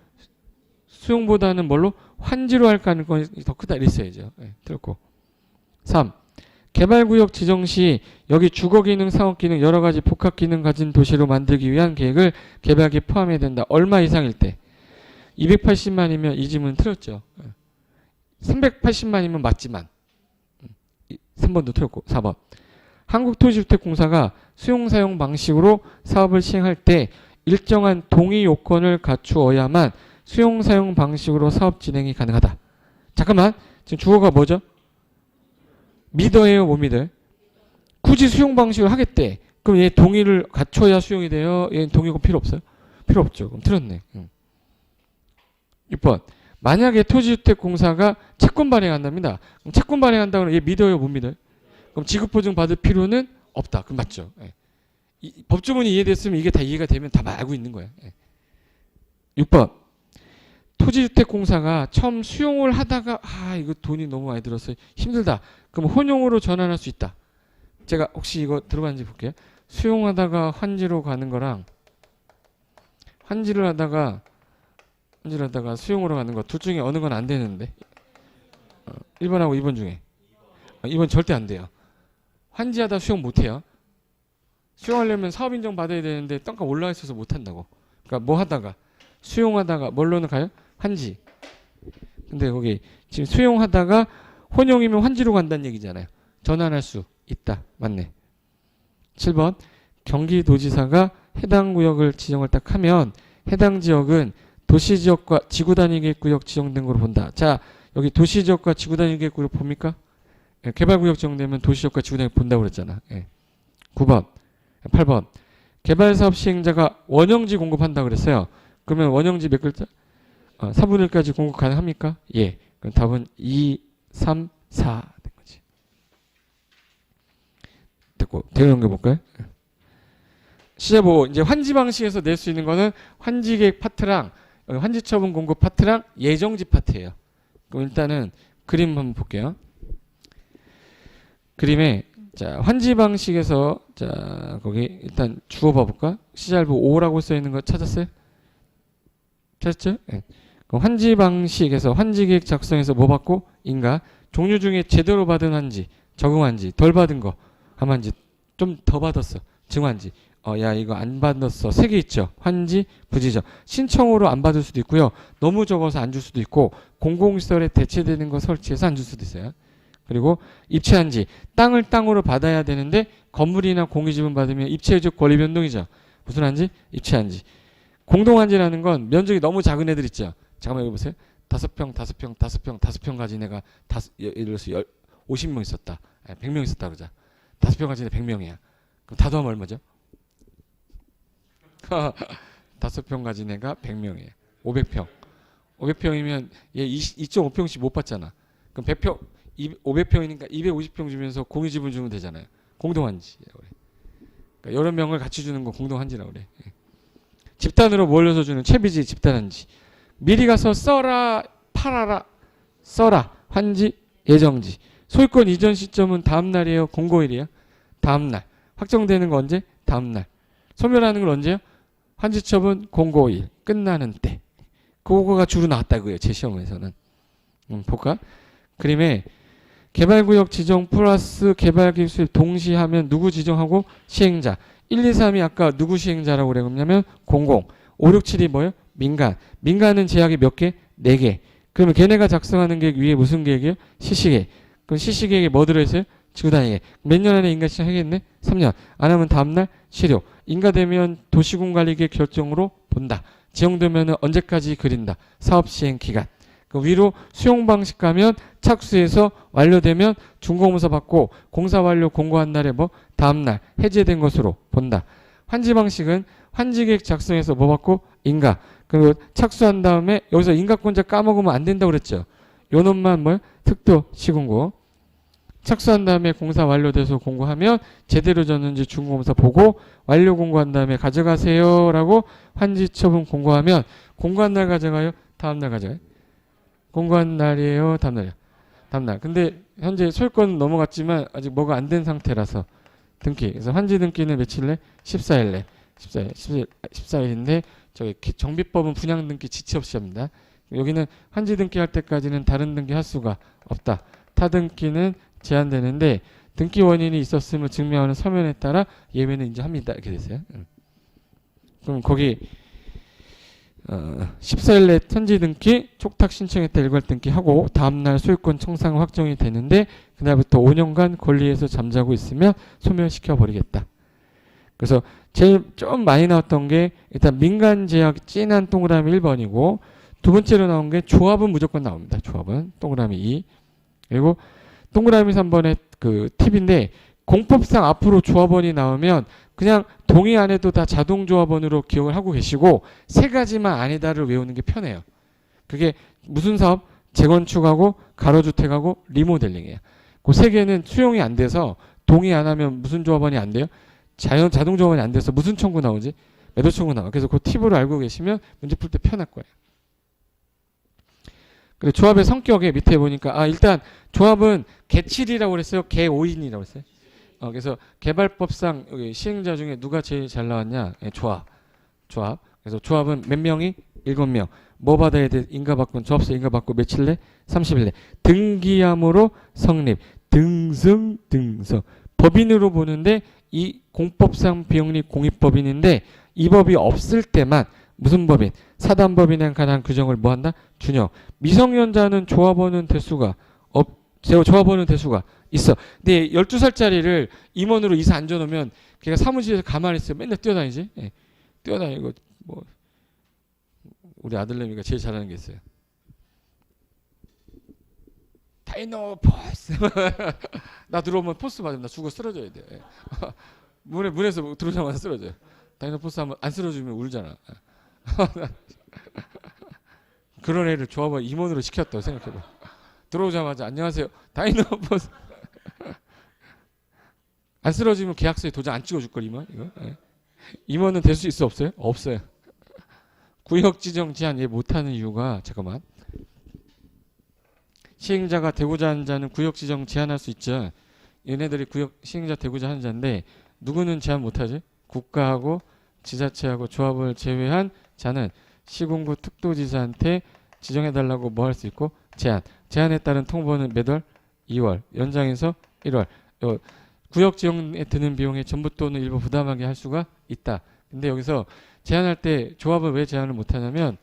수용보다는 뭘로? 환지로 할 가능성이 더 크다. 이랬어야죠. 네, 들었고. 3. 개발구역 지정 시 여기 주거기능, 상업기능 여러 가지 복합기능 가진 도시로 만들기 위한 계획을 개발계획에 포함해야 된다. 얼마 이상일 때? 280만이면 이 질문 틀렸죠. 380만이면 맞지만 3번도 틀렸고. 4번 한국토지주택공사가 수용사용 방식으로 사업을 시행할 때 일정한 동의 요건을 갖추어야만 수용사용 방식으로 사업 진행이 가능하다. 잠깐만, 지금 주어가 뭐죠? 믿어예요, 못 믿어요? 굳이 수용 방식을 하겠대. 그럼 얘 동의를 갖춰야 수용이 돼요? 얘 동의가 필요 없어요? 필요 없죠. 그럼 틀렸네. 6번 만약에 토지주택공사가 채권 발행한답니다. 그럼 채권 발행한다고 하면 얘 믿어요, 못 믿어요? 그럼 지급보증 받을 필요는 없다. 그럼 맞죠. 예. 법조문이 이해됐으면 이게 다 이해가 되면 다 알고 있는 거야. 예. 6번 토지주택공사가 처음 수용을 하다가 이거 돈이 너무 많이 들어서 힘들다. 그럼 혼용으로 전환할 수 있다. 제가 혹시 이거 들어봤는지 볼게요. 수용하다가 환지로 가는 거랑 환지를 하다가 수용으로 가는 거 둘 중에 어느 건 안 되는데 1번하고 2번 중에 2번 절대 안 돼요. 환지하다 수용 못해요. 수용하려면 사업인정 받아야 되는데 땅값 올라와 있어서 못한다고. 그러니까 뭐 하다가 수용하다가 뭘로는 가요? 환지. 근데 거기 지금 수용하다가 혼용이면 환지로 간다는 얘기잖아요. 전환할 수 있다. 맞네. 7번 경기도지사가 해당 구역을 지정을 딱 하면 해당 지역은 도시지역과 지구단위계획구역 지정된 걸로 본다. 자, 여기 도시지역과 지구단위계획구역 봅니까? 예, 개발구역 지정되면 도시지역과 지구단위계획 본다고 그랬잖아. 예. 9번 8번 개발사업 시행자가 원형지 공급한다 그랬어요. 그러면 원형지 몇 글자? 3분의 1까지 공급 가능합니까? 예. 그럼 답은 2, 3, 4 된 거지. 됐고 대응 연결해볼까요? 시제보 이제 환지 방식에서 낼 수 있는 거는 환지계획 파트랑 환지처분 공급 파트랑 예정지 파트예요. 그럼 일단은 그림 한번 볼게요. 그림에 자 환지 방식에서 자 거기 일단 주어 봐볼까? 시잘보 5라고 써 있는 거 찾았어요? 찾았죠? 네. 그럼 환지 방식에서 환지계획 작성에서 뭐 받고? 인가? 종류 중에 제대로 받은 환지, 적응환지, 덜 받은 거, 함환지, 좀 더 받았어, 증환지. 야 이거 안 받았어. 3개 있죠. 환지, 부지죠. 신청으로 안 받을 수도 있고요. 너무 적어서 안 줄 수도 있고 공공시설에 대체되는 거 설치해서 안 줄 수도 있어요. 그리고 입체한지 땅을 땅으로 받아야 되는데 건물이나 공유지분 받으면 입체적 권리 변동이죠. 무슨 한지? 입체한지. 공동한지라는 건 면적이 너무 작은 애들 있죠. 잠깐만 여기 보세요. 5평 가진 애가 예를 들어서 50명 있었다. 100명 있었다 그러자. 5평 가진 애 100명이야. 그럼 다 더하면 얼마죠? 5평 가진 애가 100명이에요. 500평. 500평이면 얘 2.5평씩 못 받잖아. 그럼 100평 500평이니까 250평 주면서 공유지분 주면 되잖아요. 공동한지라고 그래. 그러니까 여러 명을 같이 주는 거 공동한지라고 그래. 집단으로 몰려서 주는 채비지 집단한지. 미리 가서 써라, 팔아라, 써라, 환지, 예정지. 소유권 이전 시점은 다음 날이에요? 공고일이에요? 다음 날. 확정되는 거 언제? 다음 날. 소멸하는 건 언제요? 환지처분 공고일. 끝나는 때. 그거가 주로 나왔다고요. 제 시험에서는. 볼까? 그림에 개발구역 지정 플러스 개발계획 수립 동시에 하면 누구 지정하고 시행자. 1, 2, 3이 아까 누구 시행자라고 그랬냐면 공공. 5, 6, 7이 뭐예요? 민간. 민간은 제약이 몇 개? 4개. 그러면 걔네가 작성하는 계획 위에 무슨 계획이에요? 시시계획. 그럼 시시계획에 뭐 들어있어요? 지구단위계획. 몇 년 안에 인가 시행하겠네? 3년. 안 하면 다음날 실효. 인가되면 도시군관리계획 결정으로 본다. 지정되면 언제까지 그린다? 사업 시행 기간. 그 위로 수용 방식 가면 착수해서 완료되면 준공문서 받고 공사 완료 공고한 날에 뭐 다음 날 해제된 것으로 본다. 환지 방식은 환지계획 작성해서 뭐 받고 인가. 그리고 착수한 다음에 여기서 인가권자 까먹으면 안 된다고 그랬죠. 요 놈만 뭐 특도 시공고. 착수한 다음에 공사 완료돼서 공고하면 제대로 졌는지 준공문서 보고 완료 공고한 다음에 가져가세요 라고 환지 처분 공고하면 공고한 날 가져가요? 다음 날 가져가요? 공고한 날이에요? 다음 날이요? 다음 날. 근데 현재 소유권 넘어갔지만 아직 뭐가 안 된 상태라서 등기. 그래서 환지 등기는 며칠래? 14일래. 14일인데 저기 정비법은 분양 등기 지체 없이 합니다. 여기는 환지 등기 할 때까지는 다른 등기 할 수가 없다. 타 등기는 제한되는데 등기 원인이 있었음을 증명하는 서면에 따라 예외는 인정합니다. 이렇게 됐어요. 그럼 거기 14일 내 현지 등기, 촉탁 신청했다 일괄 등기하고 다음날 소유권 청산 확정이 되는데 그날부터 5년간 권리에서 잠자고 있으면 소멸시켜 버리겠다. 그래서 제일 좀 많이 나왔던 게 일단 민간 제약 진한 동그라미 1번이고 두 번째로 나온 게 조합은 무조건 나옵니다. 조합은 동그라미 2. 그리고 동그라미 3번의 그 팁인데 공법상 앞으로 조합원이 나오면 그냥 동의 안 해도 다 자동 조합원으로 기억을 하고 계시고 세 가지만 아니다를 외우는 게 편해요. 그게 무슨 사업? 재건축하고 가로주택하고 리모델링이에요. 그 세 개는 수용이 안 돼서 동의 안 하면 무슨 조합원이 안 돼요? 자동 조합원이 안 돼서 무슨 청구 나오지? 매도 청구 나와. 그래서 그 팁을 알고 계시면 문제 풀 때 편할 거예요. 그리고 조합의 성격에 밑에 보니까 일단 조합은 개7이라고 그랬어요? 개5인이라고 그랬어요? 그래서 개발법상 여기 시행자 중에 누가 제일 잘 나왔냐? 조합. 그래서 조합은 몇 명이? 7명. 뭐 받아야 돼? 인가받고 조합서 인가받고 며칠 내? 30일 내. 등기함으로 성립. 등성. 법인으로 보는데 이 공법상 비영리 공익법인인데 이 법이 없을 때만 무슨 법인? 사단법인에 관한 규정을 뭐 한다? 준용. 미성년자는 조합원은 될 수가 조합원은 될 수가 있어. 근데 12살짜리를 임원으로 이사 앉혀놓으면 걔가 사무실에서 가만히 있어요. 맨날 뛰어다니지. 예. 뛰어다니고 뭐 우리 아들내미가 제일 잘하는 게 있어요. 다이노 포스. 나 들어오면 포스 맞으면 나 죽어 쓰러져야 돼. 예. 문에서 들어오자마자 쓰러져요. 다이노 포스 하면 안 쓰러지면 울잖아. 그런 애를 조합원 임원으로 시켰다고 생각해봐. 들어오자마자 안녕하세요. 다이노 포스. 안 쓰러지면 계약서에 도장 안 찍어줄 걸 임원 이거. 예. 임원은 될 수 있어 없어요? 없어요. 구역 지정 제한 얘 못하는 이유가 잠깐만. 시행자가 되고자 하는 자는 구역 지정 제한할 수 있죠. 얘네들이 구역 시행자 되고자 하는 자인데 누구는 제한 못하지? 국가하고 지자체하고 조합을 제외한 자는 시군구 특도지사한테 지정해달라고 뭐 할 수 있고 제한에 따른 통보는 몇 월? 2월 연장해서 1월. 구역 지정에 드는 비용의 전부 또는 일부 부담하게 할 수가 있다. 근데 여기서 제한할 때 조합을 왜 제한을 못하냐면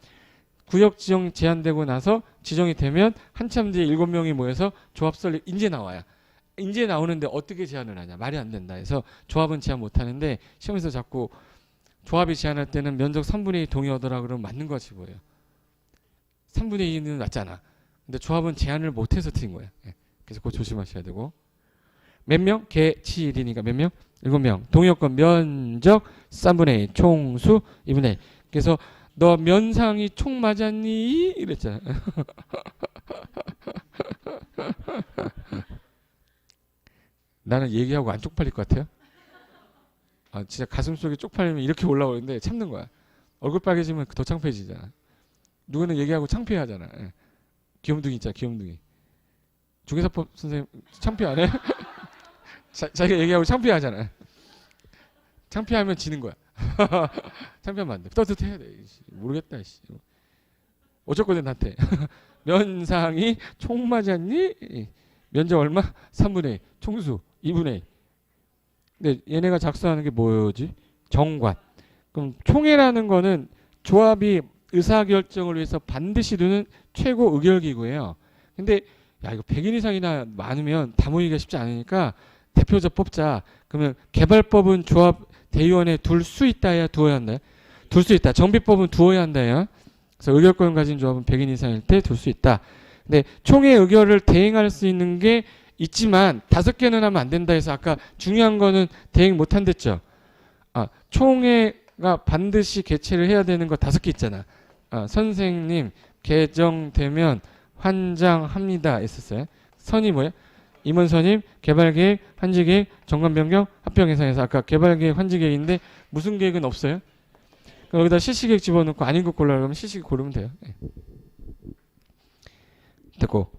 구역 지정 제한되고 나서 지정이 되면 한참 뒤에 7명이 모여서 조합 설립 인제 나와요. 인제 나오는데 어떻게 제한을 하냐. 말이 안 된다. 그래서 조합은 제한 못하는데 시험에서 자꾸 조합이 제한할 때는 면적 3분의 2 동의 얻으라 그러면 맞는 거 같이 보여요. 3분의 2는 맞잖아. 근데 조합은 제한을 못해서 틀린 거예요. 그래서 그거 조심하셔야 되고. 몇 명? 개7이니까 몇 명? 7명. 동의요건 면적 3분의 2 총수 2분의 1. 그래서 너 면상이 총 맞았니? 이랬잖아. 나는 얘기하고 안 쪽팔릴 것 같아요. 진짜 가슴 속에 쪽팔리면 이렇게 올라오는데 참는 거야. 얼굴 빨개지면 더 창피해지잖아. 누구는 얘기하고 창피하잖아. 귀염둥이 있잖아. 귀염둥이. 중개사법 선생님 창피 안 해? 자기가 얘기하고 창피하잖아. 창피하면 지는 거야. 창피하면 안 돼. 떳떳해야 돼. 모르겠다. 어쨌거든 나한테. 면상이 총 맞았니? 면적 얼마? 3분의 2. 총수 2분의 2. 근데 얘네가 작성하는 게 뭐지? 정관. 그럼 총회라는 거는 조합이 의사결정을 위해서 반드시 두는 최고 의결기구예요. 근데 이거 100인 이상이나 많으면 다 모이기가 쉽지 않으니까 대표자 뽑자. 그러면 개발법은 조합 대의원에 둘 수 있다야 두어야 한다요? 둘 수 있다. 정비법은 두어야 한다요? 그래서 의결권 가진 조합은 100인 이상일 때 둘 수 있다. 근데 총회 의결을 대행할 수 있는 게 있지만 5개는 하면 안 된다 해서 아까 중요한 거는 대행 못 한댔죠. 총회가 반드시 개최를 해야 되는 거 5개 있잖아. 선생님 개정되면 환장합니다 했었어요. 선이 뭐야? 임원선임, 개발계획, 환지계획, 정관변경, 합병예상에서 아까 개발계획, 환지계획인데 무슨 계획은 없어요? 여기다 실시계획 집어넣고 아닌 거 골라라 그러면 실시계획 고르면 돼요. 됐고,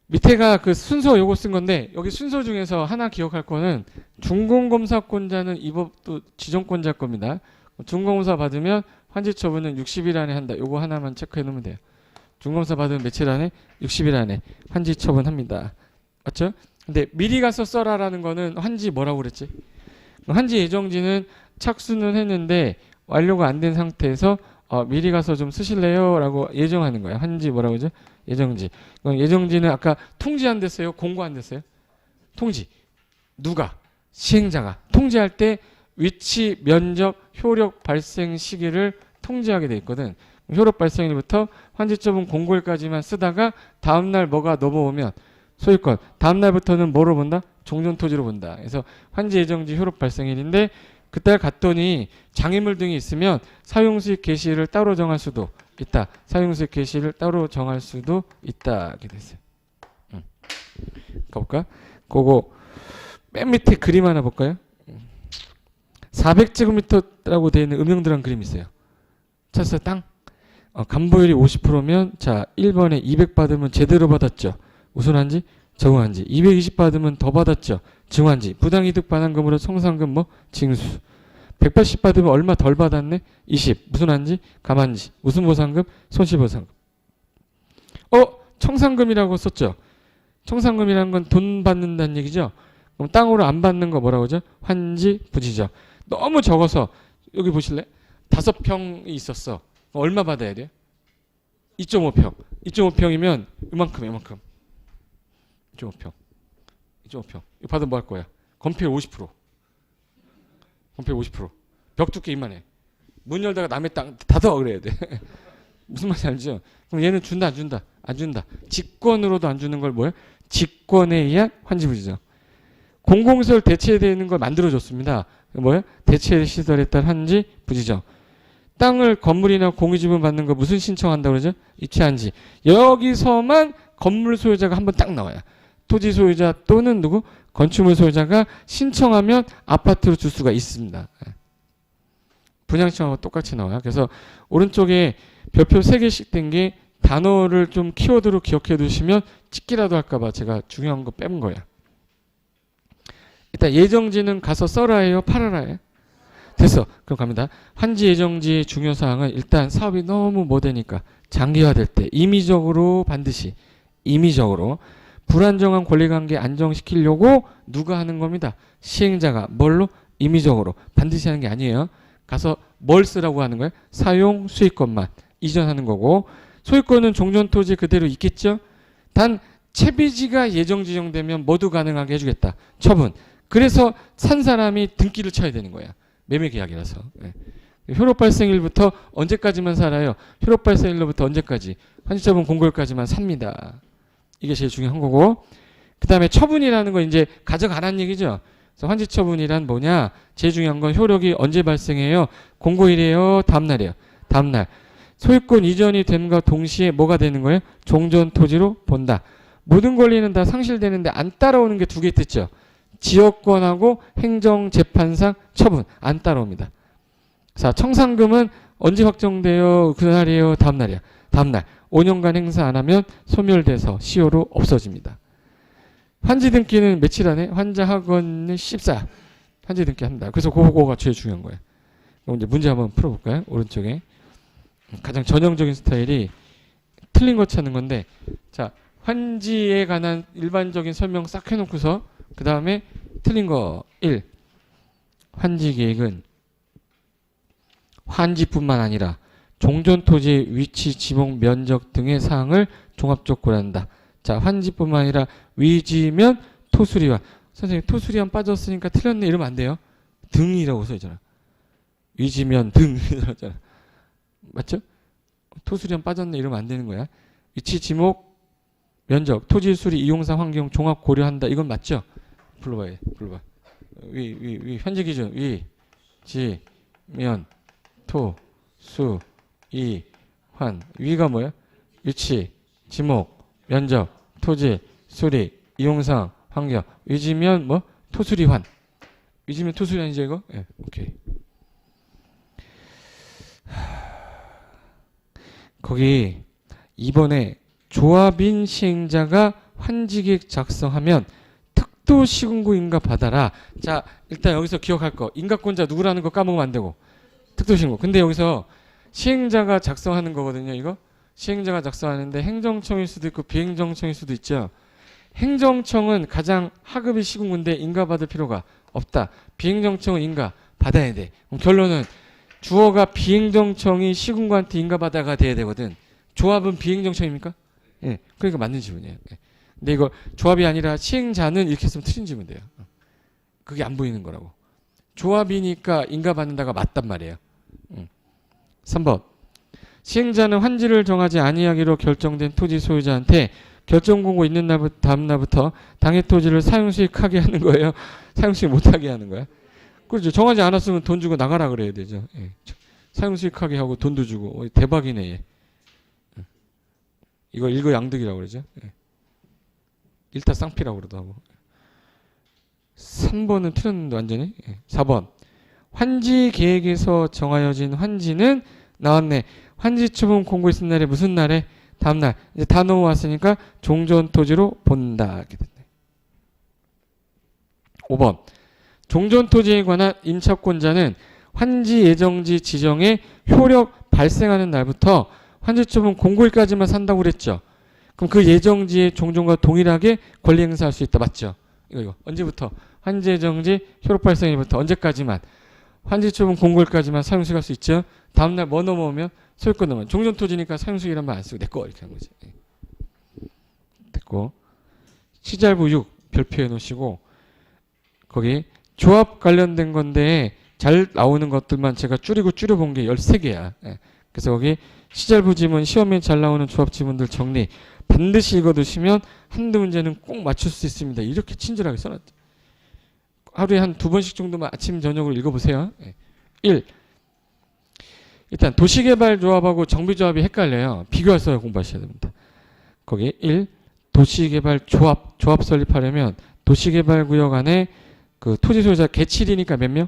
밑에가 그 순서 요거 쓴 건데 여기 순서 중에서 하나 기억할 거는 준공검사권자는 이 법도 지정권자일 겁니다. 준공검사 받으면 환지 처분은 60일 안에 한다. 요거 하나만 체크해 놓으면 돼요. 준검사 받으면 며칠 안에? 60일 안에 환지 처분합니다. 맞죠? 근데 미리 가서 써라라는 거는 환지 뭐라고 그랬지? 환지 예정지는 착수는 했는데 완료가 안 된 상태에서 미리 가서 좀 쓰실래요? 라고 예정하는 거야. 환지 뭐라고 그러죠? 예정지. 예정지는 아까 통지 안 됐어요? 공고 안 됐어요? 통지. 누가? 시행자가. 통지할 때 위치, 면적, 효력 발생 시기를 통지하게 돼 있거든. 효력 발생일부터 환지처분 공고일까지만 쓰다가 다음날 뭐가 넘어오면 소유권. 다음날부터는 뭐로 본다? 종전토지로 본다. 그래서 환지 예정지 효력 발생일인데 그때 갔더니 장애물 등이 있으면 사용수익 개시를 따로 정할 수도 있다. 사용수익 개시를 따로 정할 수도 있다. 이렇게 됐어요. 가볼까? 그거 맨 밑에 그림 하나 볼까요? 400제곱미터라고 되어 있는 음영들한 그림이 있어요. 찾았어요? 땅? 간보율이 50%면 자 1번에 200 받으면 제대로 받았죠. 우선한지? 적응한지. 220 받으면 더 받았죠. 증환지. 부당이득 반환금으로 청산금 뭐 징수. 180 받으면 얼마 덜 받았네? 20. 무슨 한지? 감한지. 무슨 보상금? 손실보상금. 청산금이라고 썼죠. 청산금이라는 건 돈 받는다는 얘기죠. 그럼 땅으로 안 받는 거 뭐라고 하죠? 환지, 부지죠. 너무 적어서 여기 보실래? 5평이 있었어. 얼마 받아야 돼요? 2.5평. 2.5평이면 이만큼. 2.5평. 이거 받으면 뭐 할 거야? 건폐율 50%. 건폐율 50%. 벽 두께 이만해. 문 열다가 남의 땅 닫아 그래야 돼. 무슨 말인지 알죠? 그럼 얘는 준다, 안 준다? 안 준다. 직권으로도 안 주는 걸 뭐야? 직권에 의한 환지부지죠. 공공시설 대체되는 걸 만들어줬습니다. 뭐야? 대체 시설에 따른 환지 부지죠. 땅을 건물이나 공유지분 받는 거 무슨 신청한다고 그러죠? 입체한지. 여기서만 건물 소유자가 한번 딱 나와요. 토지 소유자 또는 누구? 건축물 소유자가 신청하면 아파트로 줄 수가 있습니다. 분양청하고 똑같이 나와요. 그래서 오른쪽에 별표 3개씩 된 게 단어를 좀 키워드로 기억해 두시면 찍기라도 할까봐 제가 중요한 거 빼는 거예요. 일단 예정지는 가서 써라예요? 팔아라예요? 됐어. 그럼 갑니다. 환지 예정지의 중요사항은 일단 사업이 너무 못 되니까 장기화될 때 임의적으로 반드시 임의적으로 불안정한 권리관계 안정시키려고 누가 하는 겁니다. 시행자가 뭘로? 임의적으로 반드시 하는 게 아니에요. 가서 뭘 쓰라고 하는 거예요? 사용 수익권만 이전하는 거고 소유권은 종전토지 그대로 있겠죠. 단 채비지가 예정 지정되면 모두 가능하게 해주겠다. 처분. 그래서 산 사람이 등기를 쳐야 되는 거야. 매매계약이라서. 효력 발생일부터 언제까지만 살아요? 효력 발생일로부터 언제까지? 환지처분 공고일까지만 삽니다. 이게 제일 중요한 거고. 그 다음에 처분이라는 건 이제 가져가라는 얘기죠. 그래서 환지처분이란 뭐냐? 제일 중요한 건 효력이 언제 발생해요? 공고일이에요? 다음날이에요? 다음날. 소유권 이전이 됨과 동시에 뭐가 되는 거예요? 종전토지로 본다. 모든 권리는 다 상실되는데 안 따라오는 게 2개 있겠죠. 지역권하고 행정재판상 처분 안 따라옵니다. 자, 청산금은 언제 확정돼요? 그날이에요? 다음날이야? 다음날. 5년간 행사 안 하면 소멸돼서 시효로 없어집니다. 환지 등기는 며칠 안에? 환자학원은 14. 환지 등기 합니다. 그래서 그거가 제일 중요한 거예요. 그럼 이제 문제 한번 풀어볼까요? 오른쪽에. 가장 전형적인 스타일이 틀린 거 찾는 건데, 자, 환지에 관한 일반적인 설명 싹 해놓고서 그 다음에 틀린 거 1. 환지 계획은 환지뿐만 아니라 종전토지 위치, 지목, 면적 등의 사항을 종합적으로 고려한다. 자, 환지뿐만 아니라 위지면 토수리환. 선생님 토수리환 빠졌으니까 틀렸네 이러면 안 돼요. 등이라고 써있잖아. 위지면 등 이러잖아. 맞죠? 토수리한 빠졌네 이러면 안 되는 거야. 위치, 지목, 면적, 토지, 수리, 이용사, 환경 종합 고려한다. 이건 맞죠? 불러봐요. 불러봐. 위 현재 기준 위, 지, 면, 토, 수, 이, 환. 위가 뭐야? 위치, 지목, 면적, 토지, 수리, 이용상, 환경. 위지면 뭐? 토수리, 환. 위지면 토수리 환이죠 이거? 예, 네, 오케이. 거기 이번에 조합인 시행자가 환지계획 작성하면 특도시군구 인가 받아라. 자, 일단 여기서 기억할 거. 인가권자 누구라는 거 까먹으면 안 되고. 특도시군구. 근데 여기서 시행자가 작성하는 거거든요. 이거. 시행자가 작성하는데 행정청일 수도 있고 비행정청일 수도 있죠. 행정청은 가장 하급이 시군구인데 인가받을 필요가 없다. 비행정청은 인가 받아야 돼. 그럼 결론은 주어가 비행정청이 시군구한테 인가받아가 돼야 되거든. 조합은 비행정청입니까? 예. 그러니까 맞는 질문이에요. 예. 근데 이거 조합이 아니라 시행자는 이렇게 했으면 틀린 질문 돼요. 그게 안 보이는 거라고. 조합이니까 인가받는다가 맞단 말이에요. 3번. 시행자는 환지를 정하지 아니하기로 결정된 토지 소유자한테 결정공고 있는 날부터 다음 날부터 당해 토지를 사용수익하게 하는 거예요. 사용수익 못하게 하는 거야. 그렇죠. 정하지 않았으면 돈 주고 나가라 그래야 되죠. 예. 사용수익하게 하고 돈도 주고 대박이네 얘. 이거 일거양득이라고 그러죠. 예. 일타쌍피라고 그러도 하고. 3번은 틀렸는데 완전히. 예. 4번. 환지 계획에서 정하여진 환지는 나왔네. 환지 처분 공고 있은 날에 무슨 날에? 다음 날. 이제 다 넘어왔으니까 종전 토지로 본다. 이렇게 됐네. 5번. 종전 토지에 관한 임차권자는 환지 예정지 지정에 효력 발생하는 날부터 환지 처분 공고일까지만 산다고 그랬죠. 그럼 그 예정지의 종전과 동일하게 권리 행사할 수 있다. 맞죠? 이거. 언제부터? 환지 예정지 효력 발생일부터 언제까지만? 환지 처분 공고일까지만 사용수익 할 수 있죠. 다음날 뭐 넘어오면? 소유권 넘어오면. 종전 토지니까 사용수익이란 말 안 쓰고 내꺼 이렇게 한 거지. 됐고. 시잘부 6 별표해 놓으시고 거기 조합 관련된 건데 잘 나오는 것들만 제가 줄여본 게 13개야. 예. 그래서 거기 시잘부 지문 시험에 잘 나오는 조합 지문들 정리 반드시 읽어두시면 한두 문제는 꼭 맞출 수 있습니다. 이렇게 친절하게 써놨죠. 하루에 한 2번씩 정도만 아침 저녁으로 읽어보세요. 예. 1. 일단 도시개발조합하고 정비조합이 헷갈려요. 비교해서 공부하셔야 됩니다. 거기 1. 도시개발조합 조합 설립하려면 도시개발구역 안에 그 토지 소유자 개칠이니까 몇 명?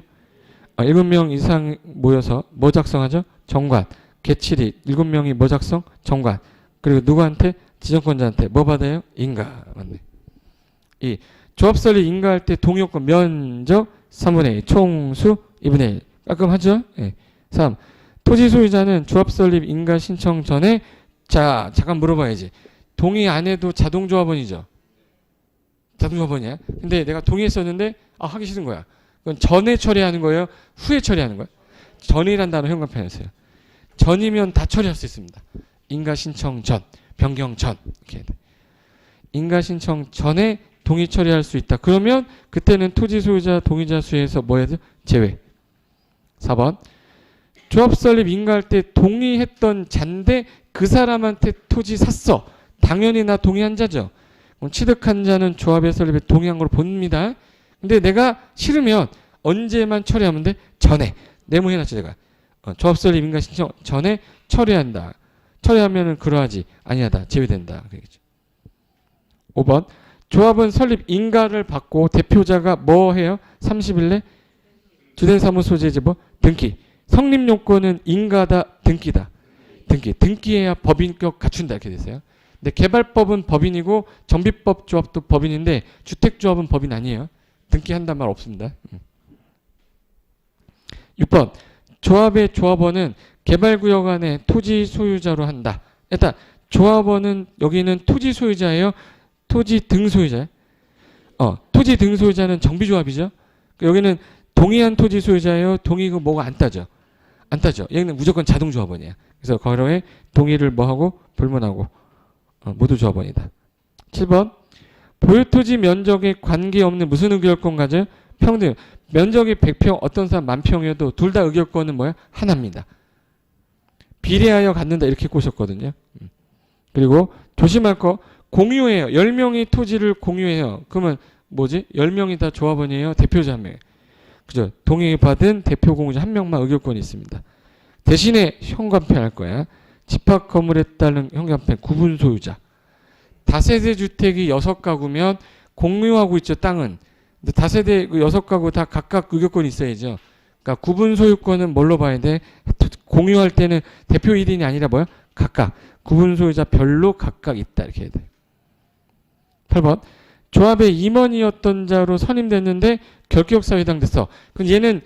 7명 이상 모여서 뭐 작성하죠? 정관. 개칠이 7명이 뭐 작성? 정관. 그리고 누구한테? 지정권자한테. 뭐 받아요? 인가. 맞네. 2. 조합 설립 인가할 때 동의요건 면적 3분의 1, 총수 2분의 1. 깔끔하죠? 예. 3. 토지 소유자는 조합 설립 인가 신청 전에 자, 잠깐 물어봐야지. 동의 안 해도 자동조합원이죠? 자동조합원이야. 근데 내가 동의했었는데 하기 싫은 거야. 그건 전에 처리하는 거예요? 후에 처리하는 거야? 전이란 단어 현관편에서요. 전이면 다 처리할 수 있습니다. 인가 신청 전, 변경 전. 이렇게. 인가 신청 전에 동의 처리할 수 있다. 그러면 그때는 토지 소유자 동의자 수에서 뭐 해야 돼? 제외. 4번. 조합 설립 인가할 때 동의했던 잔데 그 사람한테 토지 샀어. 당연히 나 동의한 자죠. 취득한 자는 조합의 설립에 동의한 걸로 봅니다. 근데 내가 싫으면 언제만 처리하면 돼? 전에. 네모해놨죠 제가. 조합 설립 인가 신청 전에 처리한다. 처리하면은 그러하지 아니하다. 제외된다. 그러겠죠. 5번. 조합은 설립 인가를 받고 대표자가 뭐 해요? 30일 내 주된 사무소재 뭐 등기. 성립 요건은 인가다, 등기다. 등기해야 법인격 갖춘다 이렇게 되세요. 근데 개발법은 법인이고 정비법 조합도 법인인데 주택조합은 법인 아니에요. 등기한다는 말 없습니다. 6번. 조합의 조합원은 개발구역 안에 토지 소유자로 한다. 일단 조합원은 여기는 토지 소유자예요. 토지 등소유자예요. 토지 등소유자는 정비조합이죠. 여기는 동의한 토지 소유자예요. 동의고 뭐가 안 따져. 안 따져. 여기는 무조건 자동조합원이야. 그래서 거래에 동의를 뭐하고 불문하고 모두 조합원이다. 7번. 보유토지 면적에 관계없는 무슨 의결권 가져요? 평등. 면적이 100평 어떤 사람 10,000평이어도 둘 다 의결권은 뭐야? 하나입니다. 비례하여 갖는다 이렇게 꼬셨거든요. 그리고 조심할 거 공유해요. 10명이 토지를 공유해요. 그러면 뭐지? 10명이 다 조합원이에요. 대표자 1명. 그죠? 동의받은 대표 공유자 1명만 의결권이 있습니다. 대신에 현관패할 거야. 집합 건물에 따른 현관패 구분 소유자. 다세대 주택이 6가구면 공유하고 있죠. 땅은. 근데 다세대 6가구 다 각각 의결권이 있어야죠. 그러니까 구분 소유권은 뭘로 봐야 돼? 공유할 때는 대표 1인이 아니라 뭐야? 각각. 구분 소유자 별로 각각 있다. 이렇게 해야 돼. 8번. 조합의 임원이었던 자로 선임됐는데 결격사유에 해당됐어. 그럼 얘는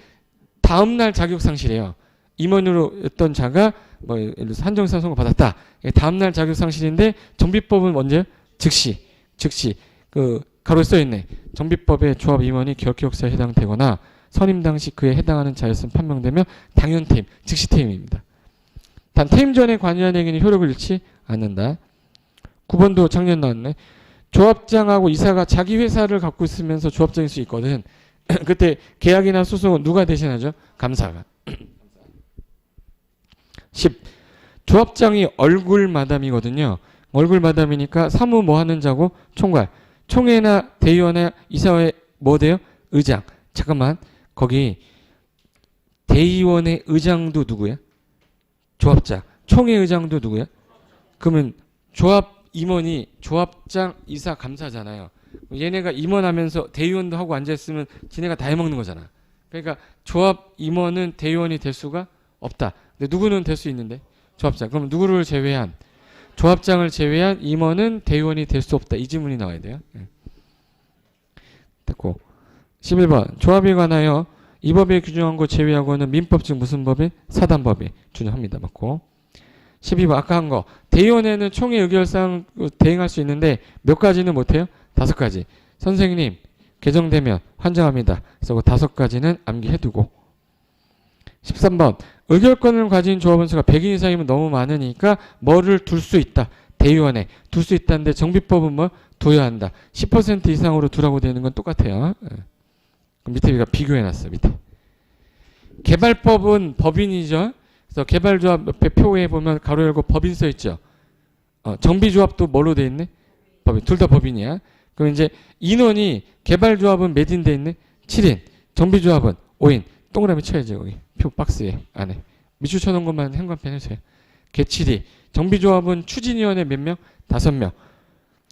다음날 자격상실이에요. 임원으로였던 자가 뭐 예를 들어서 한정사 선고 받았다. 다음날 자격상실인데 정비법은 언제? 즉시 그 가로에 써있네. 정비법의 조합 임원이 결격사유에 해당되거나 선임 당시 그에 해당하는 자였음 판명되면 당연 퇴임, 즉시 퇴임입니다. 단 퇴임 전에 관여한 행위는 효력을 잃지 않는다. 9번도 작년 나왔네. 조합장하고 이사가 자기 회사를 갖고 있으면서 조합장일 수 있거든. 그때 계약이나 소송은 누가 대신하죠? 감사가. 10. 조합장이 얼굴 마담이거든요. 얼굴 마담이니까 사무 뭐 하는 자고 총괄. 총회나 대의원이나 이사회 뭐 돼요? 의장. 잠깐만. 거기 대의원의 의장도 누구야? 조합장. 총회 의장도 누구야? 그러면 조합 임원이 조합장, 이사, 감사잖아요. 얘네가 임원하면서 대의원도 하고 앉아있으면 지네가 다 해먹는 거잖아. 그러니까 조합 임원은 대의원이 될 수가 없다. 근데 누구는 될 수 있는데? 조합장. 그럼 누구를 제외한? 조합장을 제외한 임원은 대의원이 될 수 없다. 이 지문이 나와야 돼요. 됐고. 11번. 조합에 관하여 이 법에 규정한 거 제외하고는 민법 즉 무슨 법이? 사단법이 준용합니다. 맞고. 12번 아까 한 거 대의원회는 총회 의결사항 대행할 수 있는데 몇 가지는 못해요? 5가지. 선생님 개정되면 환장합니다. 그래서 그 5가지는 암기해두고. 13번 의결권을 가진 조합원 수가 100인 이상이면 너무 많으니까 뭐를 둘 수 있다. 대의원회 둘 수 있다는데 정비법은 뭐? 둬야 한다. 10% 이상으로 두라고 되는 건 똑같아요. 그럼 밑에 우리가 비교해놨어. 밑에 개발법은 법인이죠. 그래서 개발조합 옆에 표에 보면 가로 열고 법인 써있죠. 정비조합도 뭐로 돼 있네? 법인. 둘 다 법인이야. 그럼 이제 인원이 개발조합은 몇 인 돼 있네? 7인. 정비조합은 5인. 동그라미 쳐야지 거기. 표 박스에 안에. 밑줄 쳐놓은 것만 현관펜 해주세요. 개칠이. 정비조합은 추진위원회 몇 명? 5명.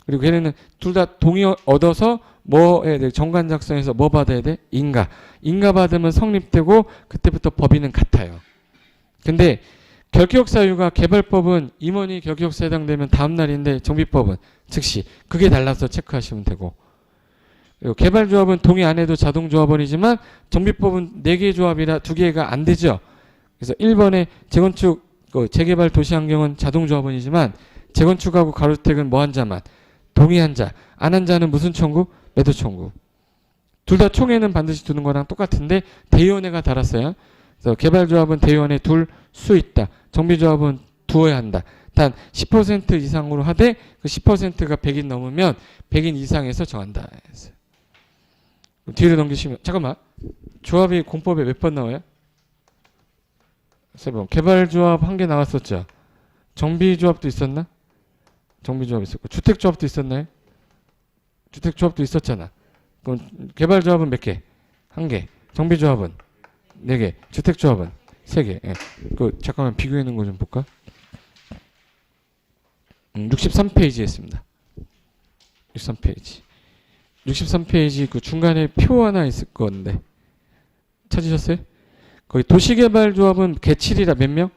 그리고 걔네는 둘 다 동의 얻어서 뭐 해야 돼? 정관 작성해서 뭐 받아야 돼? 인가. 인가 받으면 성립되고 그때부터 법인은 같아요. 근데 결격사유가 개발법은 임원이 결격사유에 해당되면 다음 날인데 정비법은 즉시. 그게 달라서 체크하시면 되고. 그리고 개발조합은 동의 안 해도 자동조합원이지만 정비법은 4개 조합이라 2개가 안 되죠. 그래서 1번에 재건축, 재개발 도시환경은 자동조합원이지만 재건축하고 가로주택은 뭐 한 자만. 동의한 자. 안 한 자는 무슨 청구? 매도 청구. 둘 다 총회는 반드시 두는 거랑 똑같은데 대의원회가 달았어요. 그래서 개발조합은 대의원회 둘 수 있다. 정비조합은 두어야 한다. 단 10% 이상으로 하되 그 10%가 100인 넘으면 100인 이상에서 정한다. 뒤로 넘기시면 잠깐만. 조합이 공법에 몇 번 나와요? 3번. 개발조합 1개 나왔었죠. 정비조합도 있었나? 정비조합 있었고 주택조합도 있었나요? 주택조합도 있었잖아. 그럼 개발조합은 몇 개? 1개. 정비조합은 4개. 주택조합은 3개. 예. 그 잠깐만 비교해 놓은 거 좀 볼까? 63페이지에 있습니다. 63페이지. 63페이지 그 중간에 표 하나 있을 건데 찾으셨어요? 거기 도시개발조합은 개칠이라 몇 명?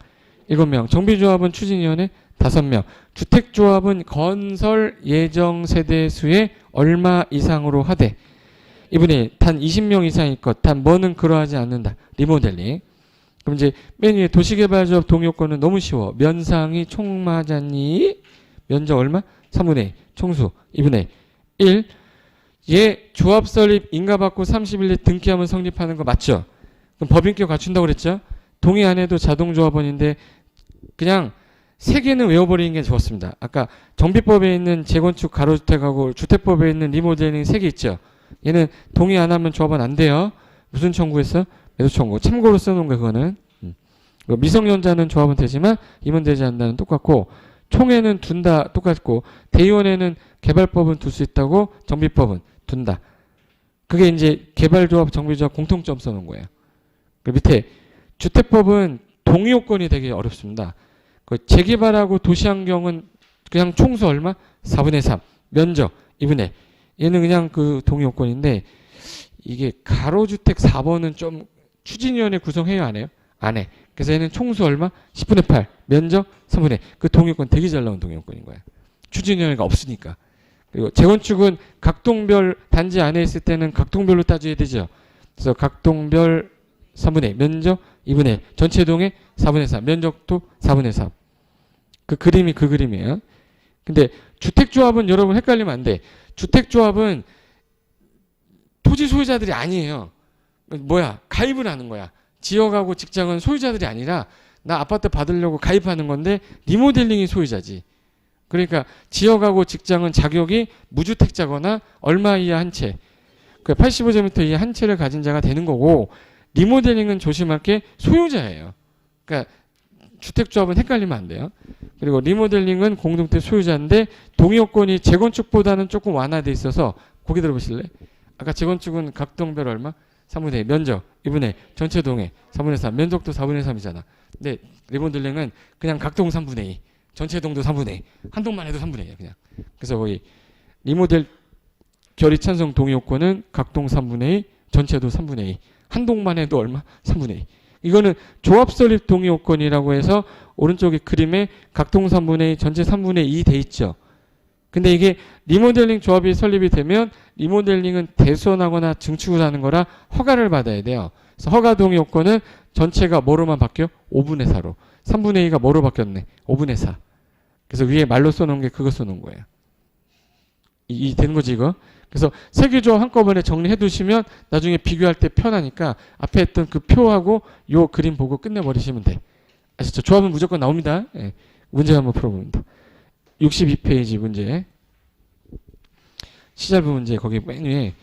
7명. 정비조합은 추진위원회 5명. 주택조합은 건설 예정 세대 수의 얼마 이상으로 하되 이분이 단 20명 이상일 것. 단 뭐는 그러하지 않는다. 리모델링. 그럼 이제 맨 위에 도시개발조합 동의요건은 너무 쉬워. 면상이 총마자니 면적 얼마? 3분의 2. 총수 2분의 1. 얘 조합 설립 인가받고 30일 내 등기하면 성립하는 거 맞죠? 그럼 법인격 갖춘다고 그랬죠? 동의 안 해도 자동조합원인데 그냥 3개는 외워버리는 게 좋습니다. 아까 정비법에 있는 재건축 가로주택하고 주택법에 있는 리모델링 3개 있죠? 얘는 동의 안 하면 조합원 안 돼요. 무슨 청구했어? 매도 청구. 참고로 써놓은 거 그거는. 미성년자는 조합은 되지만 임원 되지 않는다는 똑같고, 총회는 둔다 똑같고, 대의원에는 개발법은 둘 수 있다고 정비법은 둔다. 그게 이제 개발조합, 정비조합 공통점 써놓은 거예요. 그 밑에 주택법은 동의요건이 되게 어렵습니다. 그 재개발하고 도시환경은 그냥 총수 얼마? 4분의 3. 면적 2분의 1. 얘는 그냥 그 동의요건인데, 이게 가로주택 4번은 좀 추진위원회 구성해요, 안 해요? 안 해. 그래서 얘는 총수 얼마? 10분의 8. 면적 3분의 1. 그 동의요건 되게 잘 나온 동의요건인 거예요. 추진위원회가 없으니까. 그리고 재건축은 각동별 단지 안에 있을 때는 각동별로 따져야 되죠. 그래서 각동별 3분의 1. 면적 2분의 1. 전체 동의 4분의 3. 면적도 4분의 3. 그 그림이 그 그림이에요. 근데 주택조합은 여러분 헷갈리면 안 돼. 주택조합은 토지 소유자들이 아니에요. 뭐야? 가입을 하는 거야. 지역하고 직장은 소유자들이 아니라 나 아파트 받으려고 가입하는 건데 리모델링이 소유자지. 그러니까 지역하고 직장은 자격이 무주택자거나 얼마 이하 한 채, 85제곱미터 이하 한 채를 가진 자가 되는 거고, 리모델링은 조심할 게 소유자예요. 그러니까 주택조합은 헷갈리면 안 돼요. 그리고 리모델링은 공동택 소유자인데 동의요건이 재건축보다는 조금 완화돼 있어서 고개 들어보실래? 아까 재건축은 각동별 얼마? 3분의 1. 면적 2분의 1. 전체 동의 4분의 3. 면적도 4분의 3이잖아. 근데 리모델링은 그냥 각동 3분의 2. 전체 동도 3분의 2. 한 동만 해도 3분의 2야 그냥. 그래서 거의 리모델 결의 찬성 동의 요건은 각동 3분의 2, 전체도 3분의 2. 한 동만 해도 얼마? 3분의 2. 이거는 조합 설립 동의 요건이라고 해서 오른쪽에 그림에 각동 3분의 2, 전체 3분의 2 돼 있죠. 근데 이게 리모델링 조합이 설립이 되면 리모델링은 대수원하거나 증축을 하는 거라 허가를 받아야 돼요. 그래서 허가 동의 요건은 전체가 뭐로만 바뀌어? 5분의 4로. 3분의 2가 뭐로 바뀌었네? 5분의 4. 그래서 위에 말로 써놓은 게 그거 써놓은 거예요. 이 되는 거지 이거? 그래서 세 개 조합 한꺼번에 정리해 두시면 나중에 비교할 때 편하니까 앞에 했던 그 표하고 요 그림 보고 끝내버리시면 돼. 아시죠? 조합은 무조건 나옵니다. 예. 문제 한번 풀어봅니다. 62페이지 문제. 시절부 문제 거기 맨 위에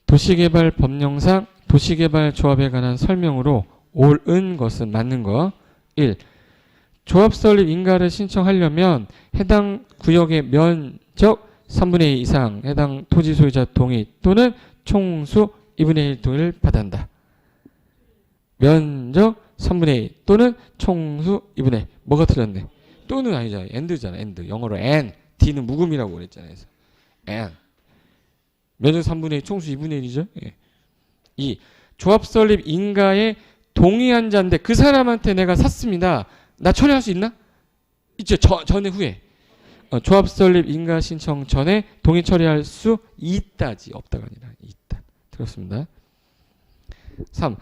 도시개발 법령상 도시개발 조합에 관한 설명으로 옳은 것은 맞는 거. 1. 조합 설립 인가를 신청하려면 해당 구역의 면적 3분의 2 이상 해당 토지 소유자 동의 또는 총수 2분의 1 동의를 받아야 한다. 면적 3분의 2 또는 총수 2분의 1. 뭐가 틀렸네? 또는 아니잖아. and잖아. and. 영어로 and. d는 묵음이라고 그랬잖아요. 그래서 and. 면적 3분의 2, 총수 2분의 1이죠. 예. 2. 조합 설립 인가에 동의한 자인데 그 사람한테 내가 샀습니다. 나 처리할 수 있나? 있죠. 전에 후에. 조합 설립 인가 신청 전에 동의 처리할 수 있다지. 없다가 아니라 있다. 들었습니다. 3.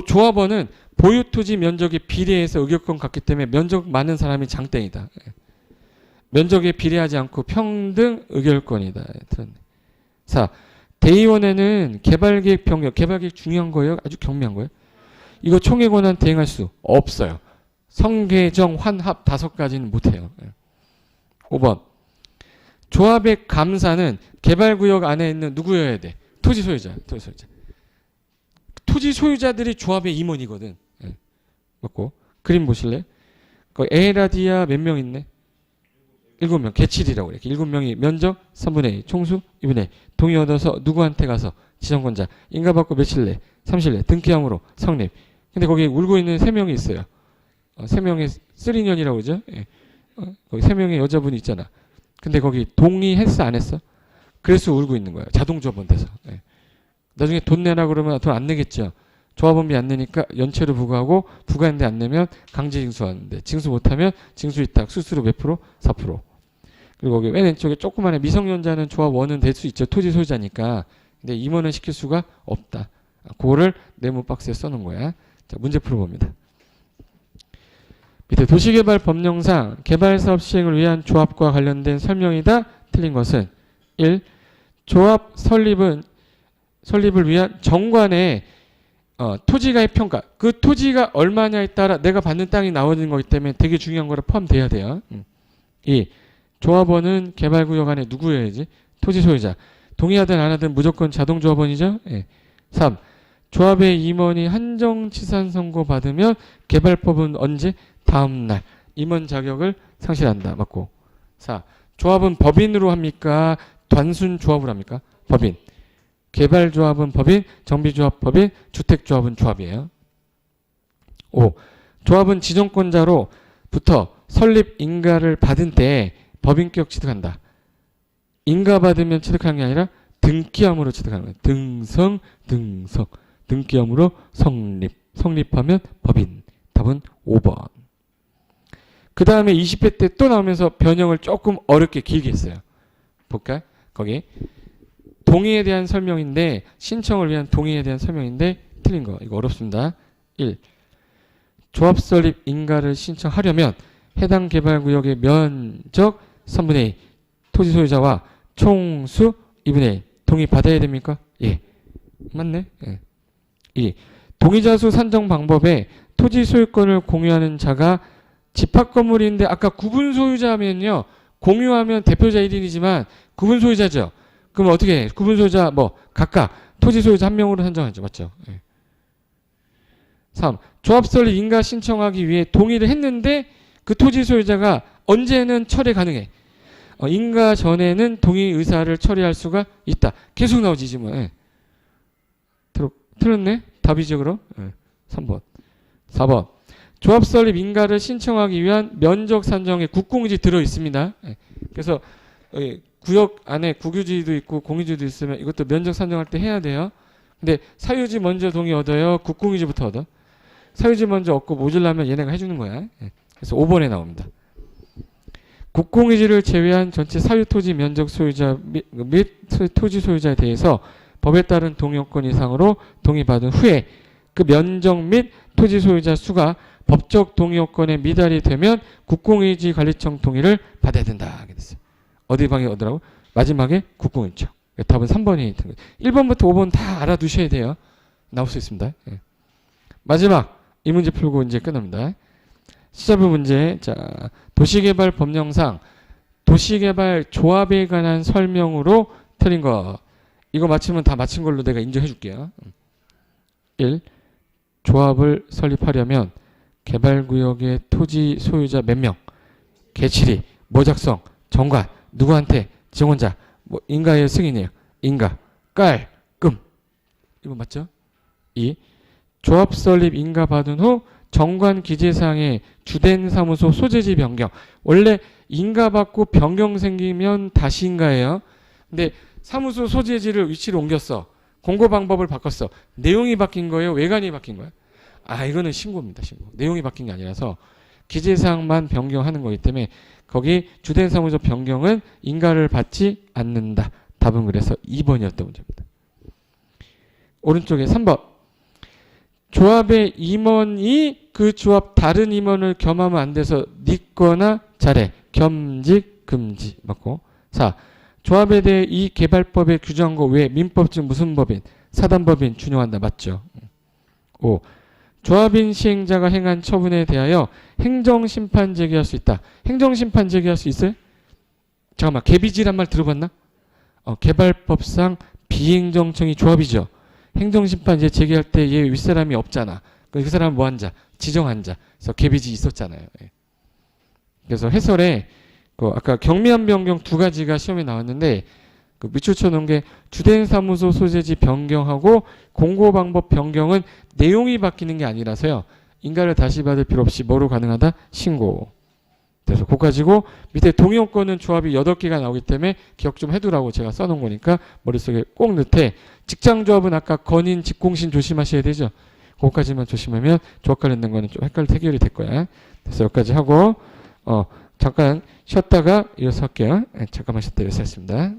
조합원은 보유 토지 면적에 비례해서 의결권 갖기 때문에 면적 많은 사람이 장땡이다. 면적에 비례하지 않고 평등 의결권이다. 들었네. 4. 대의원에는 개발계획 변경, 개발계획 중요한 거예요? 아주 경미한 거예요? 이거 총회 권한 대행할 수 없어요. 성개정, 환합 5가지는 못해요. 5번. 조합의 감사는 개발구역 안에 있는 누구여야 돼? 토지 소유자. 토지 소유자. 토지 소유자들이 조합의 임원이거든. 맞고. 그림 보실래요? 에라디아 몇 명 있네? 7명. 개칠이라고 그래. 7명이 면적 3분의 2, 총수 2분의 1. 동의 얻어서 누구한테 가서 지정권자. 인가받고 며칠 내? 30일 내. 등기함으로 성립. 근데 거기 울고 있는 3명이 있어요. 3명의 3년이라고 그러죠? 예. 거기 3명의 여자분이 있잖아. 근데 거기 동의했어 안 했어? 그래서 울고 있는 거야. 자동조합원 돼서. 예. 나중에 돈 내라 그러면 돈 안 내겠죠. 조합원비 안 내니까 연체로 부과하고 부과했는데 안 내면 강제 징수하는데 징수 못하면 징수이탁 수수료 몇 프로? 4%. 그리고 거기 맨 왼쪽에 조그만한 미성년자는 조합원은 될 수 있죠. 토지 소유자니까. 근데 임원은 시킬 수가 없다. 그거를 네모 박스에 써놓은 거야. 자, 문제 풀어봅니다. 밑에 도시개발 법령상 개발사업 시행을 위한 조합과 관련된 설명이다. 틀린 것은 1. 조합 설립을 위한 정관의 토지가의 평가. 그 토지가 얼마냐에 따라 내가 받는 땅이 나오는 거기 때문에 되게 중요한 거라 포함돼야 돼요. 2. 조합원은 개발구역 안에 누구여야지? 토지 소유자. 동의하든 안 하든 무조건 자동조합원이죠. 3. 조합의 임원이 한정치산 선고 받으면 개발법은 언제? 다음날 임원 자격을 상실한다. 맞고. 4. 조합은 법인으로 합니까? 단순 조합으로 합니까? 법인. 개발조합은 법인, 정비조합 법인, 주택조합은 조합이에요. 5. 조합은 지정권자로부터 설립 인가를 받은 때에 법인격 취득한다. 인가 받으면 취득하는 게 아니라 등기함으로 취득하는 거예요. 등성. 등기함으로 성립하면 법인. 답은 5번. 그 다음에 20회 때 또 나오면서 변형을 조금 어렵게 길게 했어요. 볼까요? 거기 동의에 대한 설명인데, 신청을 위한 동의에 대한 설명인데 틀린 거. 이거 어렵습니다. 1. 조합 설립 인가를 신청하려면 해당 개발구역의 면적 3분의 2, 토지 소유자와 총수 2분의 1 동의 받아야 됩니까? 예. 맞네. 예. 2. 동의자 수 산정 방법에 토지 소유권을 공유하는 자가 집합 건물인데, 아까 구분 소유자면요, 공유하면 대표자 1인이지만 구분 소유자죠. 그럼 어떻게 해? 구분 소유자 각각 토지 소유자 한 명으로 산정하죠. 맞죠? 예. 3. 조합 설립 인가 신청하기 위해 동의를 했는데 그 토지 소유자가 언제는 철회 가능해. 인가 전에는 동의 의사를 처리할 수가 있다. 계속 나오지 지금. 예. 틀렸네? 답이죠 그럼? 예. 3번. 4번. 조합 설립 인가를 신청하기 위한 면적 산정에 국공유지 들어 있습니다. 예. 그래서 구역 안에 국유지도 있고 공유지도 있으면 이것도 면적 산정할 때 해야 돼요. 근데 사유지 먼저 동의 얻어요? 국공유지부터 얻어? 사유지 먼저 얻고 모질라면 얘네가 해주는 거야. 예. 그래서 5번에 나옵니다. 국공유지를 제외한 전체 사유 토지 면적 소유자 및 토지 소유자에 대해서 법에 따른 동의요건 이상으로 동의받은 후에 그 면적 및 토지 소유자 수가 법적 동의요건에 미달이 되면 국공유지 관리청 동의를 받아야 된다. 하게 됐어요. 어디 방에 얻으라고? 마지막에 국공유지청. 답은 3번이 1번부터 5번 다 알아두셔야 돼요. 나올 수 있습니다. 예. 마지막 이 문제 풀고 이제 끝납니다. 시작부 문제. 자, 도시개발 법령상 도시개발 조합에 관한 설명으로 틀린 거. 이거 맞추면 다 맞힌 걸로 내가 인정해 줄게요. 1. 조합을 설립하려면 개발구역의 토지 소유자 몇 명, 개칠이, 모작성, 정관, 누구한테, 지원자, 인가의 승인이에요. 인가, 깔, 끔. 이거 맞죠? 2. 조합 설립 인가 받은 후 정관 기재사항에 주된 사무소 소재지 변경. 원래 인가 받고 변경 생기면 다시 인가예요. 근데 사무소 소재지를 위치를 옮겼어. 공고 방법을 바꿨어. 내용이 바뀐 거예요? 외관이 바뀐 거예요? 이거는 신고입니다. 신고. 내용이 바뀐 게 아니라서 기재사항만 변경하는 거기 때문에 거기 주된 사무소 변경은 인가를 받지 않는다. 답은 그래서 2번이었던 문제입니다. 오른쪽에 3번. 조합의 임원이 그 조합 다른 임원을 겸하면 안 돼서 니거나 잘해. 겸직, 금지. 맞고. 4. 조합에 대해 이 개발법에 규정한 거 외에 민법 중 무슨 법인, 사단법인 준용한다. 맞죠? 5. 조합인 시행자가 행한 처분에 대하여 행정심판 제기할 수 있다. 행정심판 제기할 수 있어요? 잠깐만, 개비지란 말 들어봤나? 개발법상 비행정청이 조합이죠. 행정심판 이제 제기할 때 얘 윗사람이 없잖아. 그 사람은 뭐 한 자? 지정한 자. 그래서 개비지 있었잖아요. 예. 그래서 해설에 아까 경미한 변경 두 가지가 시험에 나왔는데 밑줄 쳐놓은 게 주된 사무소 소재지 변경하고 공고 방법 변경은 내용이 바뀌는 게 아니라서요. 인가를 다시 받을 필요 없이 뭐로 가능하다? 신고. 그래서 그거 가지고 밑에 동의요건은 조합이 8개가 나오기 때문에 기억 좀 해두라고 제가 써놓은 거니까 머릿속에 꼭 넣되, 직장조합은 아까 건인, 직공신 조심하셔야 되죠. 그거까지만 조심하면 조합 관련된 거는 좀 해결이 될 거야. 그래서 여기까지 하고 잠깐 쉬었다가 이어서 할게요. 잠깐만 쉬었다 이어서 했습니다.